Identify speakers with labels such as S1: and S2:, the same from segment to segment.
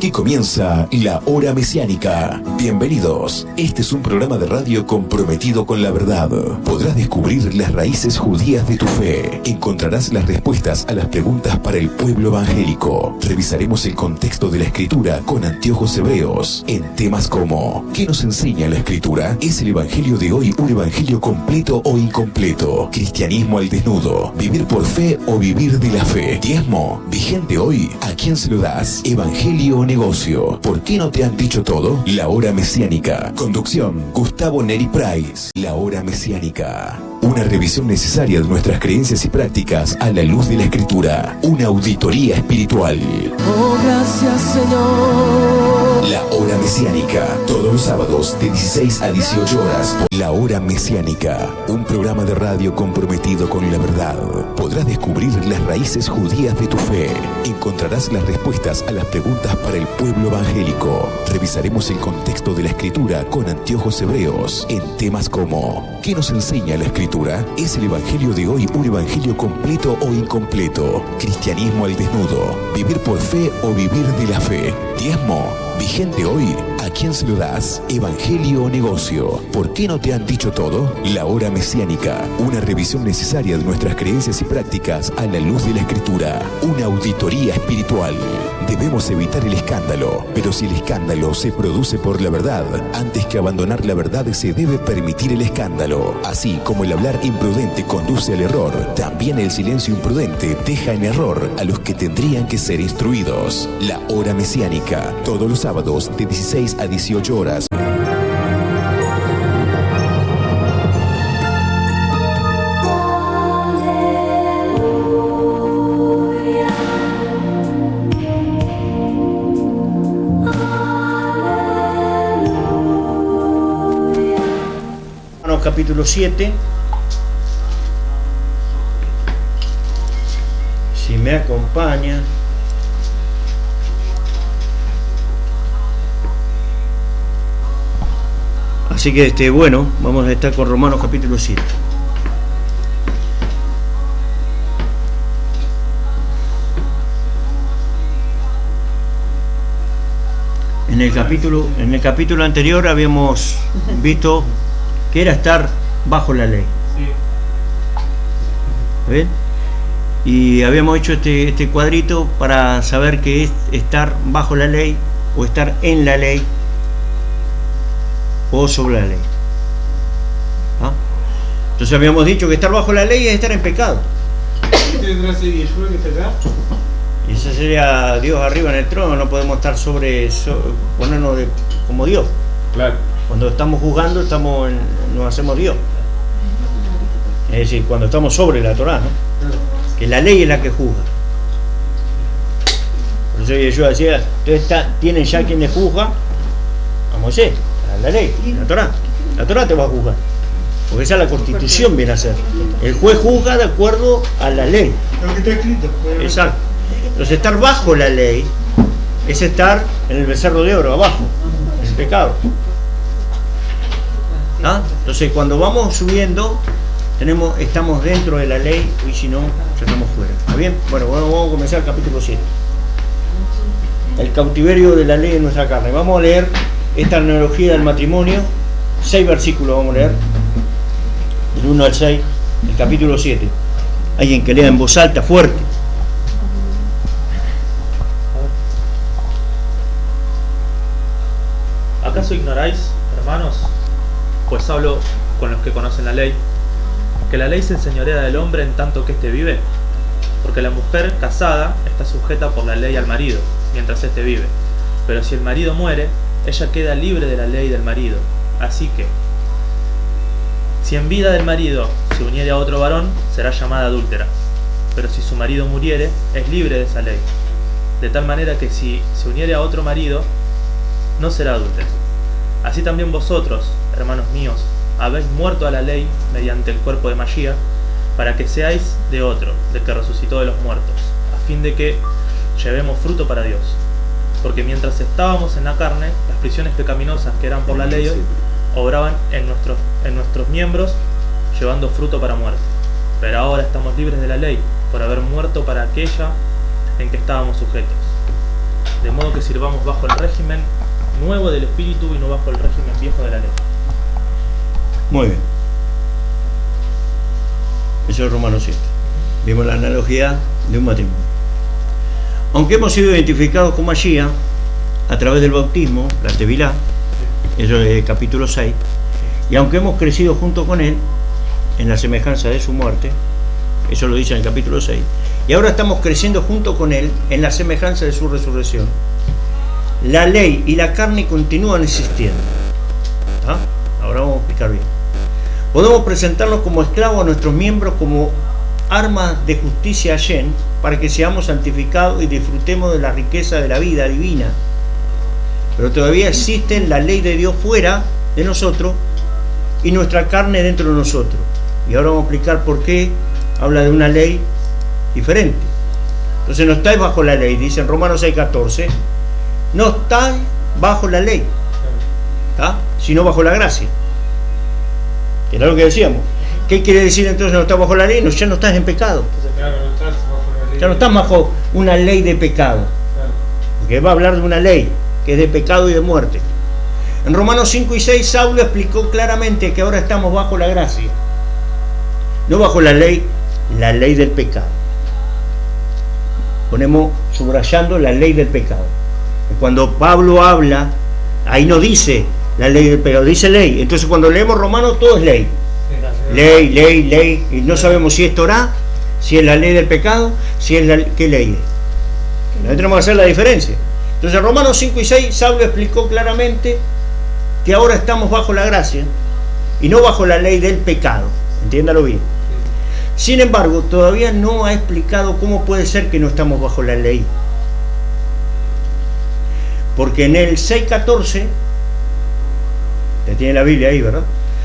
S1: Aquí comienza La Hora Mesiánica. Bienvenidos. Este es un programa de radio comprometido con la verdad. Podrás descubrir las raíces judías de tu fe. Encontrarás las respuestas a las preguntas para el pueblo evangélico. Revisaremos el contexto de la Escritura con anteojos hebreos en temas como: ¿qué nos enseña la Escritura? ¿Es el Evangelio de hoy un evangelio completo o incompleto? ¿Cristianismo al desnudo? ¿Vivir por fe o vivir de la fe? ¿Diezmo? ¿Vigente hoy? ¿A quién se lo das? ¿Evangelio o negocio? ¿Por qué no te han dicho todo? La Hora Mesiánica. Conducción: Gustavo Neri Price. La Hora Mesiánica. Una revisión necesaria de nuestras creencias y prácticas a la luz de la Escritura. Una auditoría espiritual.
S2: Oh, gracias, Señor.
S1: La Hora Mesiánica. Todos los sábados de 16 a 18 horas. La Hora Mesiánica. Un programa de radio comprometido con la verdad. Podrás descubrir las raíces judías de tu fe. Encontrarás las respuestas a las preguntas para el pueblo evangélico. Revisaremos el contexto de la Escritura con anteojos hebreos en temas como: ¿qué nos enseña la Escritura? ¿Es el Evangelio de hoy un evangelio completo o incompleto? ¿Cristianismo al desnudo? ¿Vivir por fe o vivir de la fe? ¿Diezmo? ¿Vigente hoy? ¿A quién se lo das? ¿Evangelio o negocio? ¿Por qué no te han dicho todo? La Hora Mesiánica. Una revisión necesaria de nuestras creencias y prácticas a la luz de la Escritura. Una auditoría espiritual. Debemos evitar el escándalo, pero si el escándalo se produce por la verdad, antes que abandonar la verdad se debe permitir el escándalo. Así como el hablar imprudente conduce al error, también el silencio imprudente deja en error a los que tendrían que ser instruidos. La Hora Mesiánica, todos los sábados de 16 a 18 horas.
S3: Capítulo 7. Si me acompaña. Así que bueno, vamos a estar con Romanos capítulo 7. En el capítulo anterior habíamos visto que era estar bajo la ley. ¿Ven? Y habíamos hecho este cuadrito para saber qué es estar bajo la ley, o estar en la ley, o sobre la ley. ¿Ah? Entonces habíamos dicho que estar bajo la ley es estar en pecado. Y eso sería Dios arriba en el trono. No podemos estar ponernos como Dios.
S4: Claro.
S3: Cuando estamos juzgando, nos hacemos Dios. Es decir, cuando estamos sobre la Torá, ¿no? Que la ley es la que juzga. Por eso Yeshua decía, entonces tienen ya quien le juzga a Moisés, a la ley, a la Torá. La Torá te va a juzgar, porque esa es la Constitución, viene a ser. El juez juzga de acuerdo a la ley.
S5: Lo que está escrito.
S3: Exacto. Entonces estar bajo la ley es estar en el becerro de oro, abajo, en el pecado. ¿Ah? Entonces cuando vamos subiendo estamos dentro de la ley, y si no, ya estamos fuera. ¿Está bien? Bueno, vamos a comenzar el capítulo 7. El cautiverio de la ley en nuestra carne. Vamos a leer esta analogía del matrimonio. 6 versículos vamos a leer, del 1 al 6, el capítulo 7. Alguien que lea en voz alta, fuerte.
S4: ¿Acaso ignoráis, hermanos, pues hablo con los que conocen la ley, que la ley se enseñorea del hombre en tanto que éste vive? Porque la mujer casada está sujeta por la ley al marido, mientras éste vive. Pero si el marido muere, ella queda libre de la ley del marido. Así que, si en vida del marido se uniere a otro varón, será llamada adúltera. Pero si su marido muriere, es libre de esa ley. De tal manera que si se uniere a otro marido, no será adúltera. Así también vosotros, hermanos míos, habéis muerto a la ley mediante el cuerpo de Mashiach, para que seáis de otro, del que resucitó de los muertos, a fin de que llevemos fruto para Dios. Porque mientras estábamos en la carne, las prisiones pecaminosas que eran por la ley obraban en nuestros miembros, llevando fruto para muerte. Pero ahora estamos libres de la ley, por haber muerto para aquella en que estábamos sujetos. de modo que sirvamos bajo el régimen nuevo del Espíritu y no bajo el régimen viejo de la ley.
S3: Muy bien. Eso es Romanos 7. Vimos la analogía de un matrimonio. Aunque hemos sido identificados con Mashiach a través del bautismo, la Tevilá, eso es el capítulo 6, y aunque hemos crecido junto con él en la semejanza de su muerte, eso lo dice en el capítulo 6, y ahora estamos creciendo junto con él en la semejanza de su resurrección, la ley y la carne continúan existiendo. ¿Ah? Ahora vamos a explicar bien. Podemos presentarnos como esclavos a nuestros miembros como armas de justicia a Shen, para que seamos santificados y disfrutemos de la riqueza de la vida divina. Pero todavía existe la ley de Dios fuera de nosotros y nuestra carne dentro de nosotros. Y ahora vamos a explicar por qué habla de una ley diferente. Entonces no estáis bajo la ley, dice en Romanos 6:14, no estáis bajo la ley, ¿tá? Sino bajo la gracia. Que era lo que decíamos. ¿Qué quiere decir entonces no estás bajo la ley? No, ya no estás en pecado. Ya no estás bajo una ley de pecado. Porque va a hablar de una ley que es de pecado y de muerte. En Romanos 5 y 6 Saulo explicó claramente que ahora estamos bajo la gracia, no bajo la ley del pecado. Ponemos subrayando la ley del pecado. Cuando Pablo habla, ahí no dice la ley del pecado, dice ley. Entonces cuando leemos Romanos todo es ley. Ley, y no sabemos si es Torá, si es la ley del pecado, si es ¿qué ley es? No tenemos que hacer la diferencia. Entonces en Romanos 5 y 6 Saulo explicó claramente que ahora estamos bajo la gracia y no bajo la ley del pecado. Entiéndalo bien. Sin embargo, todavía no ha explicado cómo puede ser que no estamos bajo la ley. Porque en el 6:14, ya tiene la Biblia ahí, ¿verdad?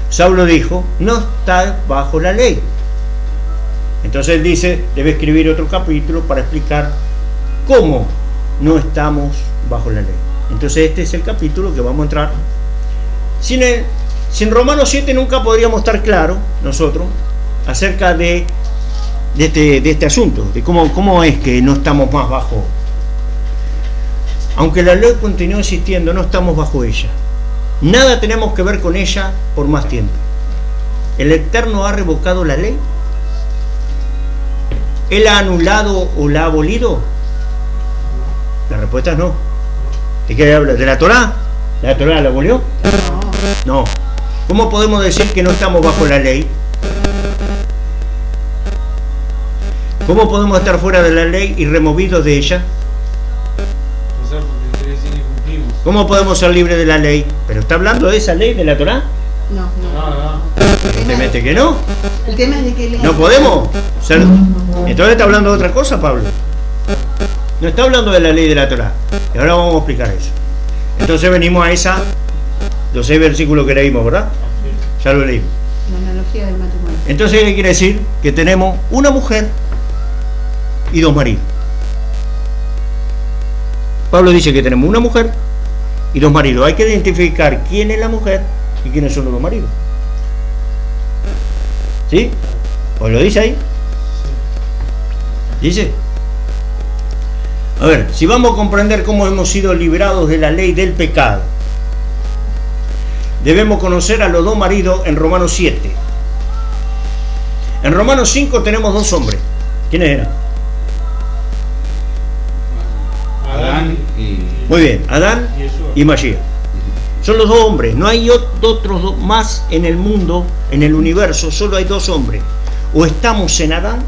S3: Saulo dijo, no está bajo la ley. Entonces él dice, debe escribir otro capítulo para explicar cómo no estamos bajo la ley. Entonces este es el capítulo que vamos a entrar. Sin Romanos 7 nunca podríamos estar claros nosotros acerca de este asunto, de cómo es que no estamos más bajo. Aunque la ley continúe existiendo, no estamos bajo ella. Nada tenemos que ver con ella por más tiempo. ¿El Eterno ha revocado la ley? ¿Él ha anulado o la ha abolido? La respuesta es no. ¿De qué habla? ¿De la Torá? ¿La Torá la abolió? No. ¿Cómo podemos decir que no estamos bajo la ley? ¿Cómo podemos estar fuera de la ley y removidos de ella? ¿Cómo podemos ser libres de la ley? ¿Pero está hablando de esa ley de la Torá?
S5: No.
S3: ¿Te mete que no?
S5: El tema es de que
S3: ¿No podemos ser? Entonces está hablando de otra cosa, Pablo. No está hablando de la ley de la Torá. Y ahora vamos a explicar eso. Entonces venimos a los 6 versículos que leímos, ¿verdad? Ya lo leímos.
S5: la analogía del matrimonio.
S3: Entonces, ¿qué quiere decir? Que tenemos una mujer y 2 maridos. Pablo dice que tenemos una mujer y 2 maridos. Hay que identificar quién es la mujer y quiénes son los 2 maridos. ¿Sí? ¿Pues lo dice ahí? ¿Dice? A ver, si vamos a comprender cómo hemos sido liberados de la ley del pecado, debemos conocer a los 2 maridos en Romanos 7. En Romanos 5 tenemos 2 hombres. ¿Quiénes eran?
S6: Adán y...
S3: Muy bien, Adán y Mashiach. Son los 2 hombres. No hay otros más en el mundo, en el universo. Solo hay 2 hombres. O estamos en Adán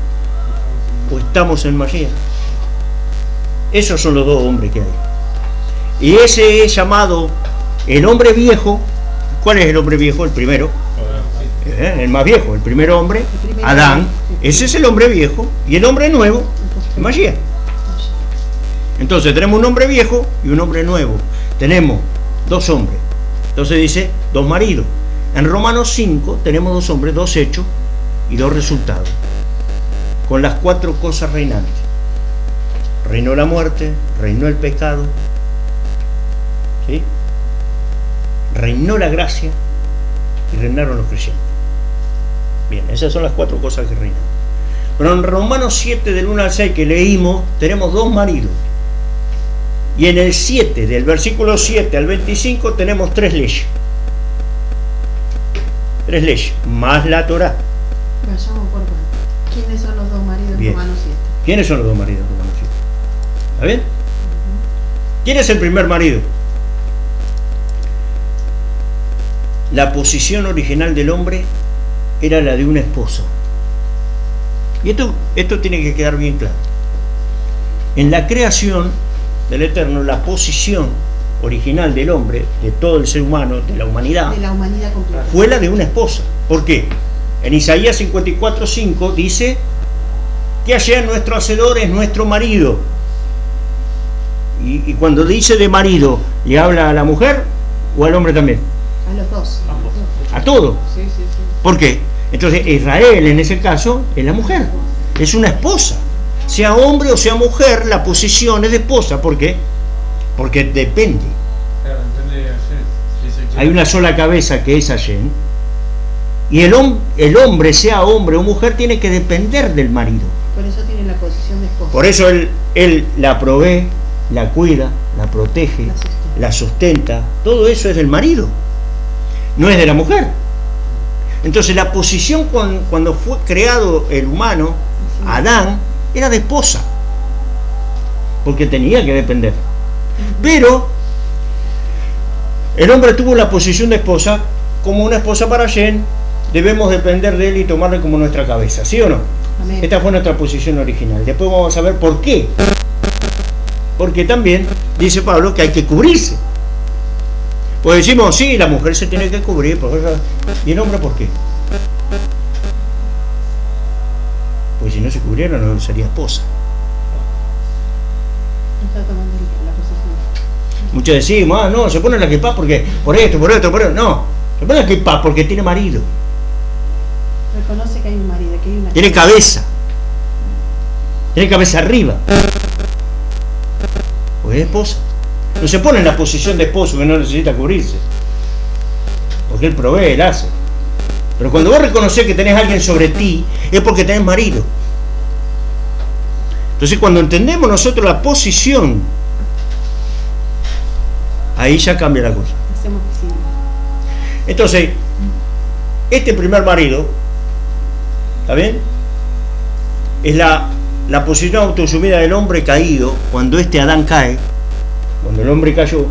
S3: o estamos en Mashiach. Esos son los 2 hombres que hay. Y ese es llamado el hombre viejo. ¿Cuál es el hombre viejo? El primero. El más viejo, el primer hombre, Adán. Ese es el hombre viejo. Y el hombre nuevo, Mashiach. Entonces tenemos un hombre viejo y un hombre nuevo. Tenemos 2 hombres. Entonces dice 2 maridos. En Romanos 5 tenemos 2 hombres, 2 hechos y 2 resultados. Con las 4 cosas reinantes. Reinó la muerte, reinó el pecado, ¿sí? Reinó la gracia y reinaron los creyentes. Bien, esas son las 4 cosas que reinan. Pero en Romanos 7 del 1 al 6 que leímos, tenemos 2 maridos. Y en el 7, del versículo 7 al 25, tenemos 3 leyes. 3 leyes, más la Torá.
S5: Vayamos por parte. ¿Quiénes son los dos maridos?
S3: Bien.
S5: Romanos 7.
S3: ¿Quiénes son los dos maridos? Romanos 7. ¿Está bien? ¿Quién es el primer marido? La posición original del hombre era la de una esposa. Y esto tiene que quedar bien claro. En la creación del Eterno, la posición original del hombre, de todo el ser humano, de la humanidad,
S5: De la humanidad completa.
S3: fue la de una esposa. ¿Por qué? En Isaías 54:5 dice que allá nuestro hacedor es nuestro marido. Y cuando dice de marido, ¿le habla a la mujer o al hombre también?
S5: A los dos.
S3: A todo.
S5: Sí, sí, sí.
S3: ¿Por qué? Entonces Israel en ese caso es la mujer, es una esposa. Sea hombre o sea mujer, la posición es de esposa. ¿Por qué? Porque depende. Hay una sola cabeza que es Hashem. Y el hombre, sea hombre o mujer, tiene que depender del marido.
S5: Por eso tiene la posición de esposa.
S3: Por eso él la provee, la cuida, la protege, la sustenta. Todo eso es del marido, no es de la mujer. Entonces la posición cuando fue creado el humano, Adán, era de esposa, porque tenía que depender. Pero el hombre tuvo la posición de esposa como una esposa para Hashem. Debemos depender de él y tomarle como nuestra cabeza, ¿sí o no?
S5: Amén.
S3: Esta fue nuestra posición original. Después vamos a ver por qué. Porque también dice Pablo que hay que cubrirse. Pues decimos, sí, la mujer se tiene que cubrir. ¿Y el hombre por qué? Pues si no se cubriera no sería esposa.
S5: No está tomando la posición.
S3: Muchos decimos, no, se pone la kipá porque por esto. No, se pone la kipá porque tiene marido.
S5: Reconoce que hay un marido, que hay una.
S3: Tiene cabeza. Tiene cabeza arriba. Pues es esposa. No se pone en la posición de esposo que no necesita cubrirse. Porque él provee, él hace. Pero cuando vos reconoces que tenés a alguien sobre ti, es porque tenés marido. Entonces cuando entendemos nosotros la posición, ahí ya cambia la cosa.
S5: Hacemos visible.
S3: Entonces, este primer marido, ¿está bien? Es la posición autosumida del hombre caído. Cuando este Adán cae, cuando el hombre cayó,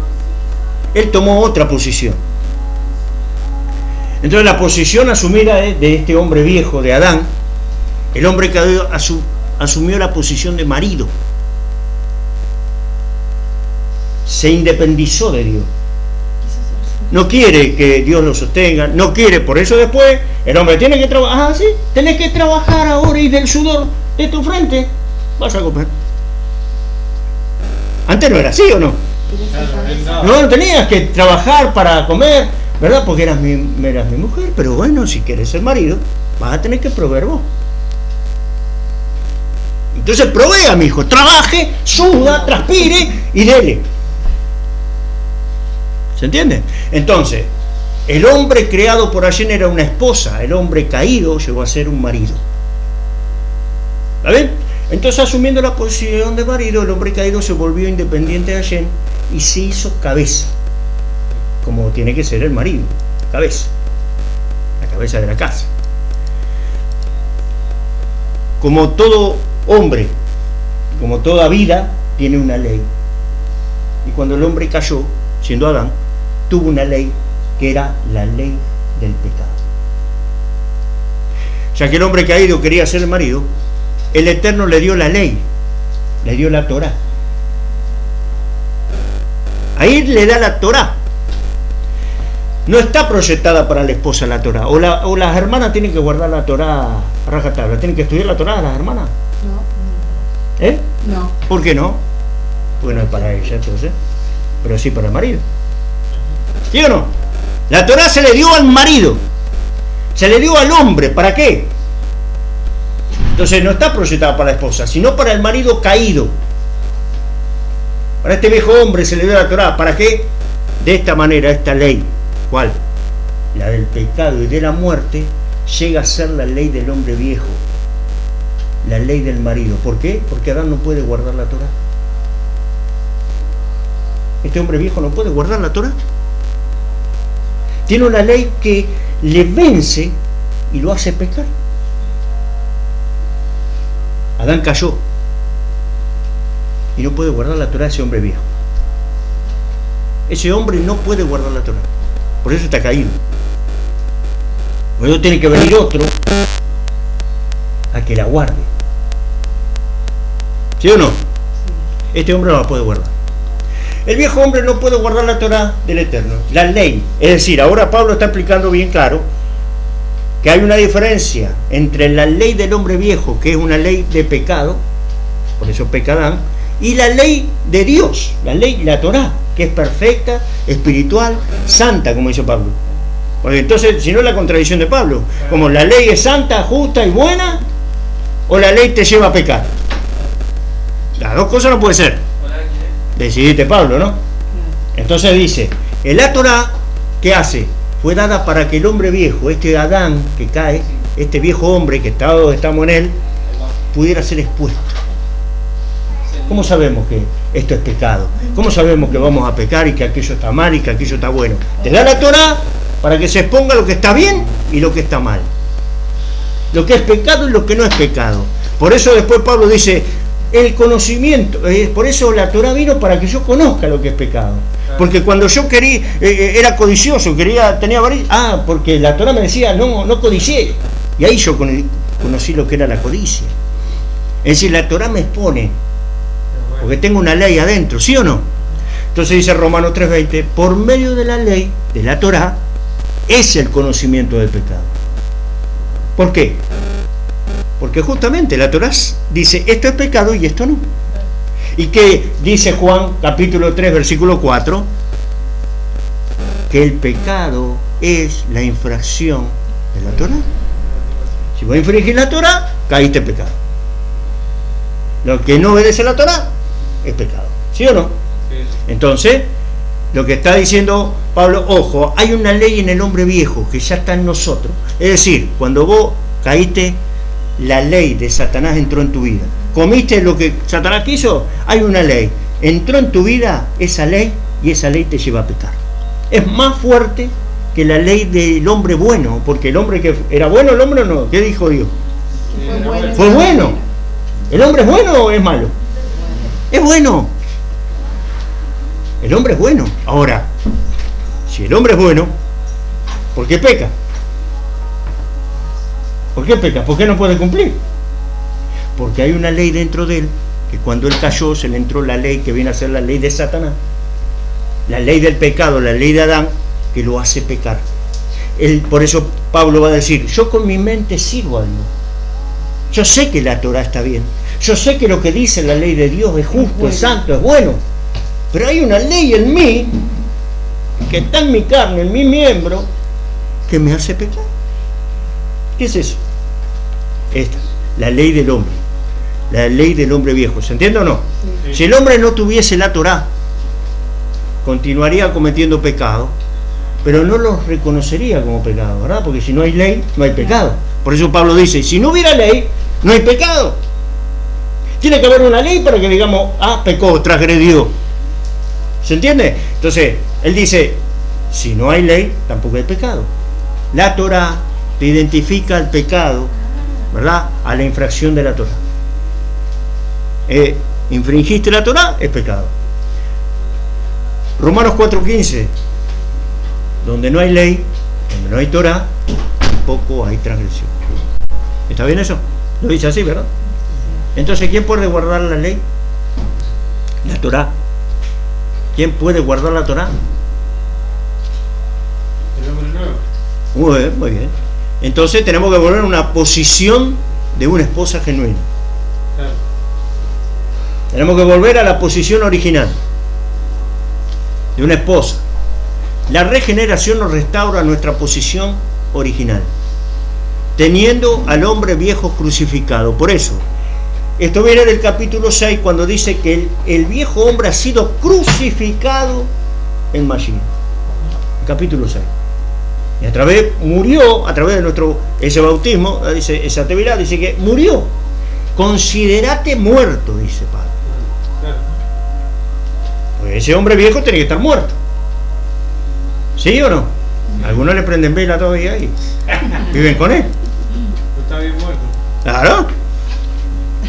S3: él tomó otra posición. Entonces la posición asumida de este hombre viejo, de Adán, el hombre caído asumió la posición de marido. Se independizó de Dios. No quiere que Dios lo sostenga, no quiere, por eso después el hombre tiene que trabajar. Ah, sí, tenés que trabajar ahora y del sudor de tu frente vas a comer. Antes no era así, ¿o no? No tenías que trabajar para comer, ¿verdad? Porque eras mi mujer, pero bueno, si quieres ser marido, vas a tener que proveer vos. Entonces provea, mi hijo, trabaje, suda, transpire y dele. ¿Se entiende? Entonces, el hombre creado por Hashem era una esposa, el hombre caído llegó a ser un marido. ¿Está bien? Entonces, asumiendo la posición de marido, el hombre caído se volvió independiente de Hashem y se hizo cabeza, como tiene que ser el marido, cabeza, la cabeza de la casa. Como todo hombre, como toda vida, tiene una ley. Y cuando el hombre cayó, siendo Adán, tuvo una ley que era la ley del pecado. Ya que el hombre caído quería ser el marido, el Eterno le dio la ley, le dio la Torá. Ahí le da la Torá. No está proyectada para la esposa la Torá. O las hermanas tienen que guardar la Torá a rajatabla. ¿Tienen que estudiar la Torá las hermanas?
S5: No.
S3: ¿Eh?
S5: No.
S3: ¿Por qué no? Porque no es para ella entonces, pero sí para el marido. ¿Sí o no? La Torá se le dio al marido, se le dio al hombre. ¿Para qué? Entonces no está proyectada para la esposa, sino para el marido caído. Para este viejo hombre se le dio la Torá. ¿Para qué? De esta manera, esta ley, ¿cuál? La del pecado y de la muerte, llega a ser la ley del hombre viejo, la ley del marido. ¿Por qué? Porque Adán no puede guardar la Torá. Este hombre viejo no puede guardar la Torá. Tiene una ley que le vence y lo hace pecar. Adán cayó y no puede guardar la Torá ese hombre viejo. Ese hombre no puede guardar la Torá. Por eso está caído. Por eso tiene que venir otro a que la guarde. ¿Sí o no? Este hombre no la puede guardar. El viejo hombre no puede guardar la Torá del Eterno, la ley. Es decir, ahora Pablo está explicando bien claro que hay una diferencia entre la ley del hombre viejo, que es una ley de pecado, por eso peca Adán, y la ley de Dios, la ley, la Torá, que es perfecta, espiritual, santa, como dice Pablo. Porque entonces, si no es la contradicción de Pablo, como la ley es santa, justa y buena, o la ley te lleva a pecar. Las dos cosas no puede ser. Decidiste, Pablo, ¿no? Entonces dice, la Torá, ¿qué hace? Fue dada para que el hombre viejo, este Adán que cae, este viejo hombre que estamos en él, pudiera ser expuesto. ¿Cómo sabemos que esto es pecado? ¿Cómo sabemos que vamos a pecar y que aquello está mal y que aquello está bueno? Te da la Torá para que se exponga lo que está bien y lo que está mal. Lo que es pecado y lo que no es pecado. Por eso después Pablo dice, el conocimiento, por eso la Torá vino para que yo conozca lo que es pecado. Porque cuando yo quería, era codicioso, tenía avaricia, porque la Torá me decía, no codicié. Y ahí yo conocí lo que era la codicia. Es decir, la Torá me expone, porque tengo una ley adentro, ¿sí o no? Entonces dice Romanos 3:20, por medio de la ley, de la Torá, es el conocimiento del pecado. ¿Por qué? Porque justamente la Torá dice, esto es pecado y esto no. ¿Y qué dice Juan, capítulo 3, versículo 4? Que el pecado es la infracción de la Torá. Si vos infringís la Torá, caíste en pecado. Lo que no obedece la Torá es pecado. ¿Sí o no? Entonces, lo que está diciendo Pablo, ojo, hay una ley en el hombre viejo que ya está en nosotros. Es decir, cuando vos caíste, la ley de Satanás entró en tu vida. ¿Comiste lo que Satanás quiso? Hay una ley. Entró en tu vida esa ley y esa ley te lleva a pecar. Es más fuerte que la ley del hombre bueno, porque el hombre que era bueno, el hombre no. ¿Qué dijo Dios? Fue bueno. ¿El hombre es bueno o es malo? Es bueno. El hombre es bueno. Ahora, si el hombre es bueno, ¿por qué peca? ¿Por qué peca? ¿Por qué no puede cumplir? Porque hay una ley dentro de él, que cuando él cayó se le entró la ley que viene a ser la ley de Satanás, la ley del pecado, la ley de Adán, que lo hace pecar. Por eso Pablo va a decir, yo con mi mente sirvo a Dios. Yo sé que la Torá está bien. Yo sé que lo que dice la ley de Dios es justo, es santo, es bueno. Pero hay una ley en mí, que está en mi carne, en mi miembro, que me hace pecar. ¿Qué es eso? Esta, la ley del hombre. La ley del hombre viejo. ¿Se entiende o no? Sí. Si el hombre no tuviese la Torá, continuaría cometiendo pecado, pero no los reconocería como pecado, ¿verdad? Porque si no hay ley, no hay pecado. Por eso Pablo dice, si no hubiera ley, no hay pecado. Tiene que haber una ley para que digamos, pecó, transgredió. ¿Se entiende? Entonces, él dice, si no hay ley, tampoco hay pecado. La Torá te identifica el pecado, ¿verdad? A la infracción de la Torá. Infringiste la Torá, es pecado. Romanos 4:15, donde no hay ley, donde no hay Torá, tampoco hay transgresión. ¿Está bien eso? Lo dice así, ¿verdad? Entonces, ¿quién puede guardar la ley? La Torá. ¿Quién puede guardar la Torá?
S6: El hombre nuevo.
S3: Muy bien. Entonces tenemos que volver a una posición de una esposa genuina.
S6: Claro.
S3: Tenemos que volver a la posición original de una esposa. La regeneración nos restaura nuestra posición original, teniendo al hombre viejo crucificado. Por eso, esto viene del capítulo 6, cuando dice que el viejo hombre ha sido crucificado en Mashiach. Capítulo 6. Y murió a través de ese bautismo, dice, esa tevilá, dice que murió. Considerate muerto, dice Pablo. Pues ese hombre viejo tiene que estar muerto. ¿Sí o no? Algunos le prenden vela todavía y viven con él.
S6: No está bien muerto.
S3: Claro.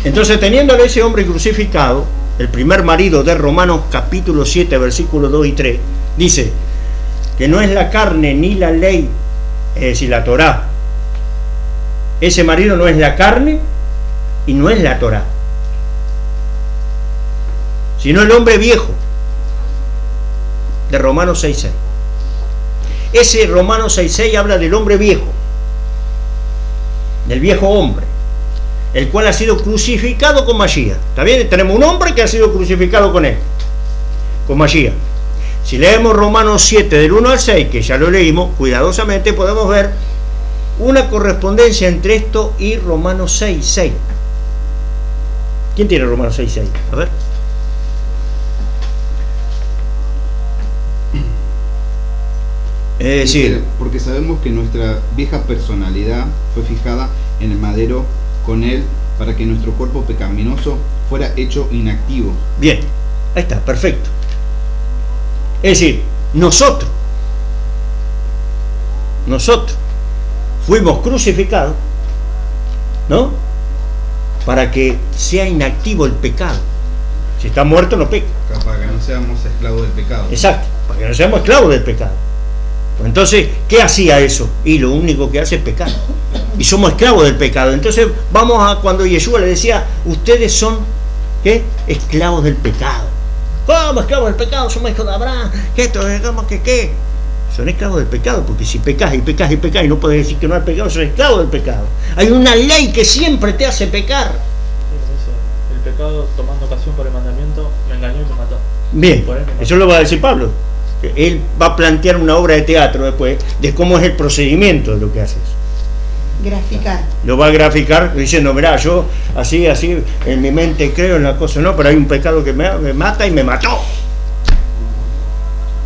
S3: Entonces, teniéndole ese hombre crucificado, el primer marido de Romanos capítulo 7, versículos 2 y 3, dice que no es la carne ni la ley, es decir, la Torá. Ese marido no es la carne y no es la Torá, sino el hombre viejo de Romanos 6.6. Ese Romanos 6.6 habla del hombre viejo, del viejo hombre, el cual ha sido crucificado con Mashiach. ¿Está bien? Tenemos un hombre que ha sido crucificado con él, con Mashiach. Si leemos Romanos 7 del 1 al 6, que ya lo leímos cuidadosamente, podemos ver una correspondencia entre esto y Romanos 6.6. ¿Quién tiene Romanos 6.6? A ver. Es decir,
S6: porque sabemos que nuestra vieja personalidad fue fijada en el madero con él para que nuestro cuerpo pecaminoso fuera hecho inactivo.
S3: bien, ahí está, perfecto. Es decir, nosotros fuimos crucificados, ¿no? Para que sea inactivo el pecado. Si está muerto no peca.
S6: Para que no seamos esclavos del pecado.
S3: Exacto, para que no seamos esclavos del pecado. Pues entonces, ¿qué hacía eso? Y lo único que hace es pecar. Y somos esclavos del pecado. Entonces vamos a cuando Yeshua le decía, ustedes son, ¿qué? Esclavos del pecado. ¿Cómo esclavos del pecado? Somos hijos de Abraham. ¿Qué esto? ¿Cómo que qué? Son esclavos del pecado, porque si pecas y pecas y pecas y no puedes decir que no hay pecado, son esclavos del pecado. Hay una ley que siempre te hace pecar.
S4: El pecado, tomando ocasión por el mandamiento, me engañó y me mató.
S3: Bien,
S4: Por él me mató.
S3: eso lo va a decir Pablo. Él va a plantear una obra de teatro después de cómo es el procedimiento de lo que haces.
S5: Graficar.
S3: Lo va a graficar diciendo, mirá, yo así, en mi mente creo en la cosa, no, pero hay un pecado que me mata y me mató.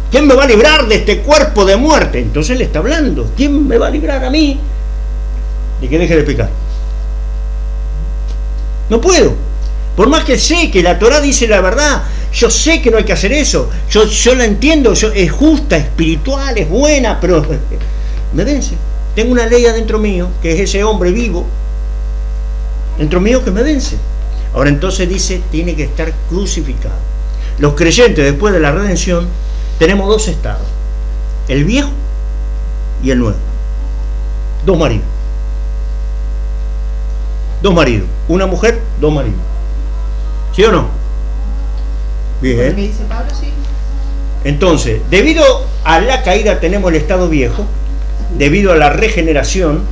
S3: ¿Quién me va a librar de este cuerpo de muerte? Entonces le está hablando. ¿Quién me va a librar a mí de que deje de pecar? No puedo. Por más que sé que la Torá dice la verdad, yo sé que no hay que hacer eso. Yo la entiendo, es justa, espiritual, es buena, pero me vence. Tengo una ley adentro mío, que es ese hombre vivo, dentro mío que me vence. Ahora entonces dice, tiene que estar crucificado. Los creyentes después de la redención tenemos dos estados, el viejo y el nuevo. Dos maridos. Dos maridos. Una mujer, dos maridos. ¿Sí o no? Bien.
S5: Lo que dice Pablo, sí.
S3: Entonces, debido a la caída tenemos el estado viejo, debido a la regeneración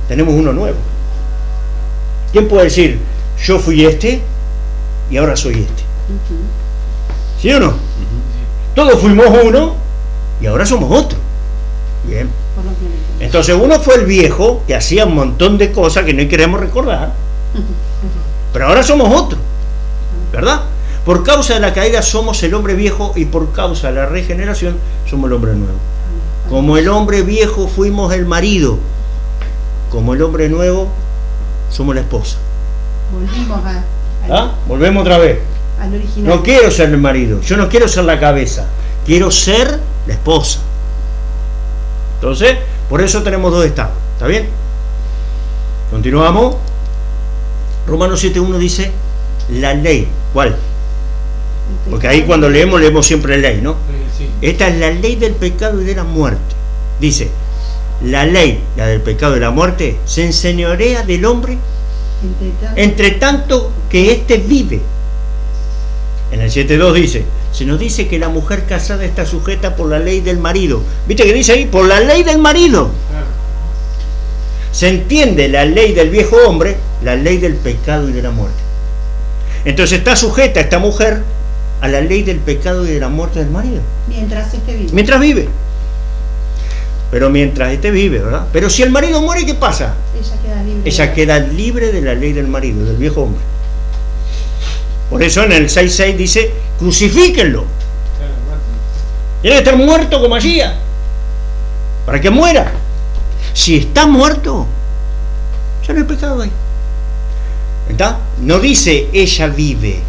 S3: tenemos uno nuevo. ¿Quién puede decir, yo fui este y ahora soy este? ¿Sí o no? Todos fuimos uno y ahora somos otro. Bien.
S5: Por lo que me dice.
S3: Entonces uno fue el viejo que hacía un montón de cosas que no queremos recordar, pero ahora somos otro, ¿verdad? Por causa de la caída somos el hombre viejo y por causa de la regeneración somos el hombre nuevo. Como el hombre viejo fuimos el marido, como el hombre nuevo somos la esposa.
S5: Volvimos
S3: Volvemos otra vez.
S5: al original.
S3: No quiero ser el marido, yo no quiero ser la cabeza, quiero ser la esposa. Entonces, por eso tenemos dos estados, ¿está bien? Continuamos. Romanos 7.1 dice la ley. ¿Cuál? Porque ahí cuando leemos siempre ley, ¿no?
S6: Sí.
S3: Esta es la ley del pecado y de la muerte. Dice, la ley, la del pecado y la muerte, se enseñorea del hombre entre tanto que éste vive. En el 7.2 dice, se nos dice que la mujer casada está sujeta por la ley del marido. ¿Viste que dice ahí? Por la ley del marido. Se entiende la ley del viejo hombre, la ley del pecado y de la muerte. Entonces está sujeta esta mujer a la ley del pecado y de la muerte del marido.
S5: Mientras esté vivo.
S3: Mientras vive. Pero mientras este vive, ¿verdad? Pero si el marido muere, ¿qué pasa?
S5: Ella queda libre.
S3: Ella queda libre de la ley del marido, del viejo hombre. Por eso en el 6.6 dice, crucifíquenlo. Tiene que estar muerto como allí, para que muera. Si está muerto, ya no hay pecado ahí. ¿Está? No dice ella vive,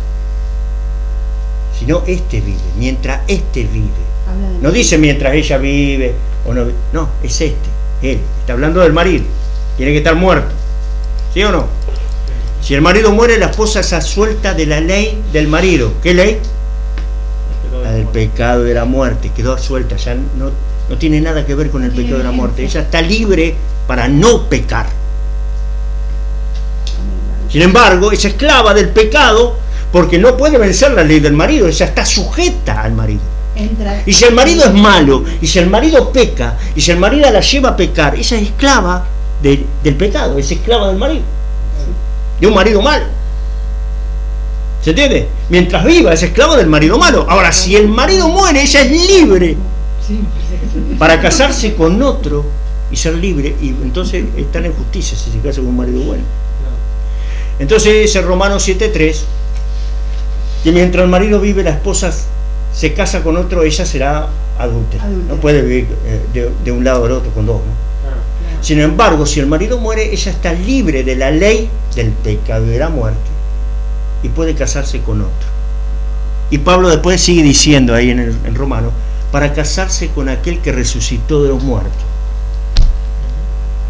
S3: sino este vive, mientras este vive.
S5: Habla de
S3: No dice mientras ella vive o no, no, es este, él. Está hablando del marido, tiene que estar muerto, ¿sí o no? Si el marido muere, la esposa se suelta de la ley del marido. ¿Qué ley? La del pecado de la muerte, quedó suelta, ya no tiene nada que ver con el pecado de la muerte. Ella está libre para no pecar. Sin embargo, es esclava del pecado porque no puede vencer la ley del marido, ella está sujeta al marido. Y si el marido es malo, y si el marido peca, y si el marido la lleva a pecar, ella es esclava del pecado, es esclava del marido, de un marido malo. ¿Se entiende? Mientras viva es esclava del marido malo. Ahora, si el marido muere, ella es libre para casarse con otro y ser libre, y entonces están en justicia si se casa con un marido bueno. Entonces dice Romanos 7:3 que mientras el marido vive, la esposa se casa con otro, ella será adúltera. No puede vivir de un lado al otro con dos, ¿no? Sin embargo, si el marido muere, ella está libre de la ley del pecado y de la muerte y puede casarse con otro. Y Pablo después sigue diciendo ahí en Romano, para casarse con aquel que resucitó de los muertos.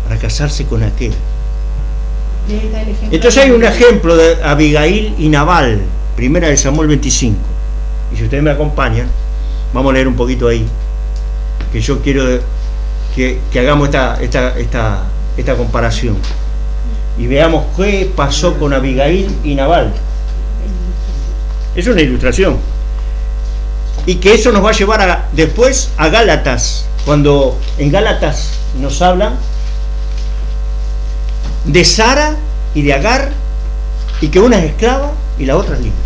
S3: Para casarse con aquel. Entonces hay un ejemplo de Abigail y Nabal, primera de Samuel 25. Y si ustedes me acompañan, vamos a leer un poquito ahí, que yo quiero que hagamos esta comparación y veamos qué pasó con Abigail y Nabal. Es una ilustración, y que eso nos va a llevar después a Gálatas, cuando en Gálatas nos hablan de Sara y de Agar, y que una es esclava y la otra es libre.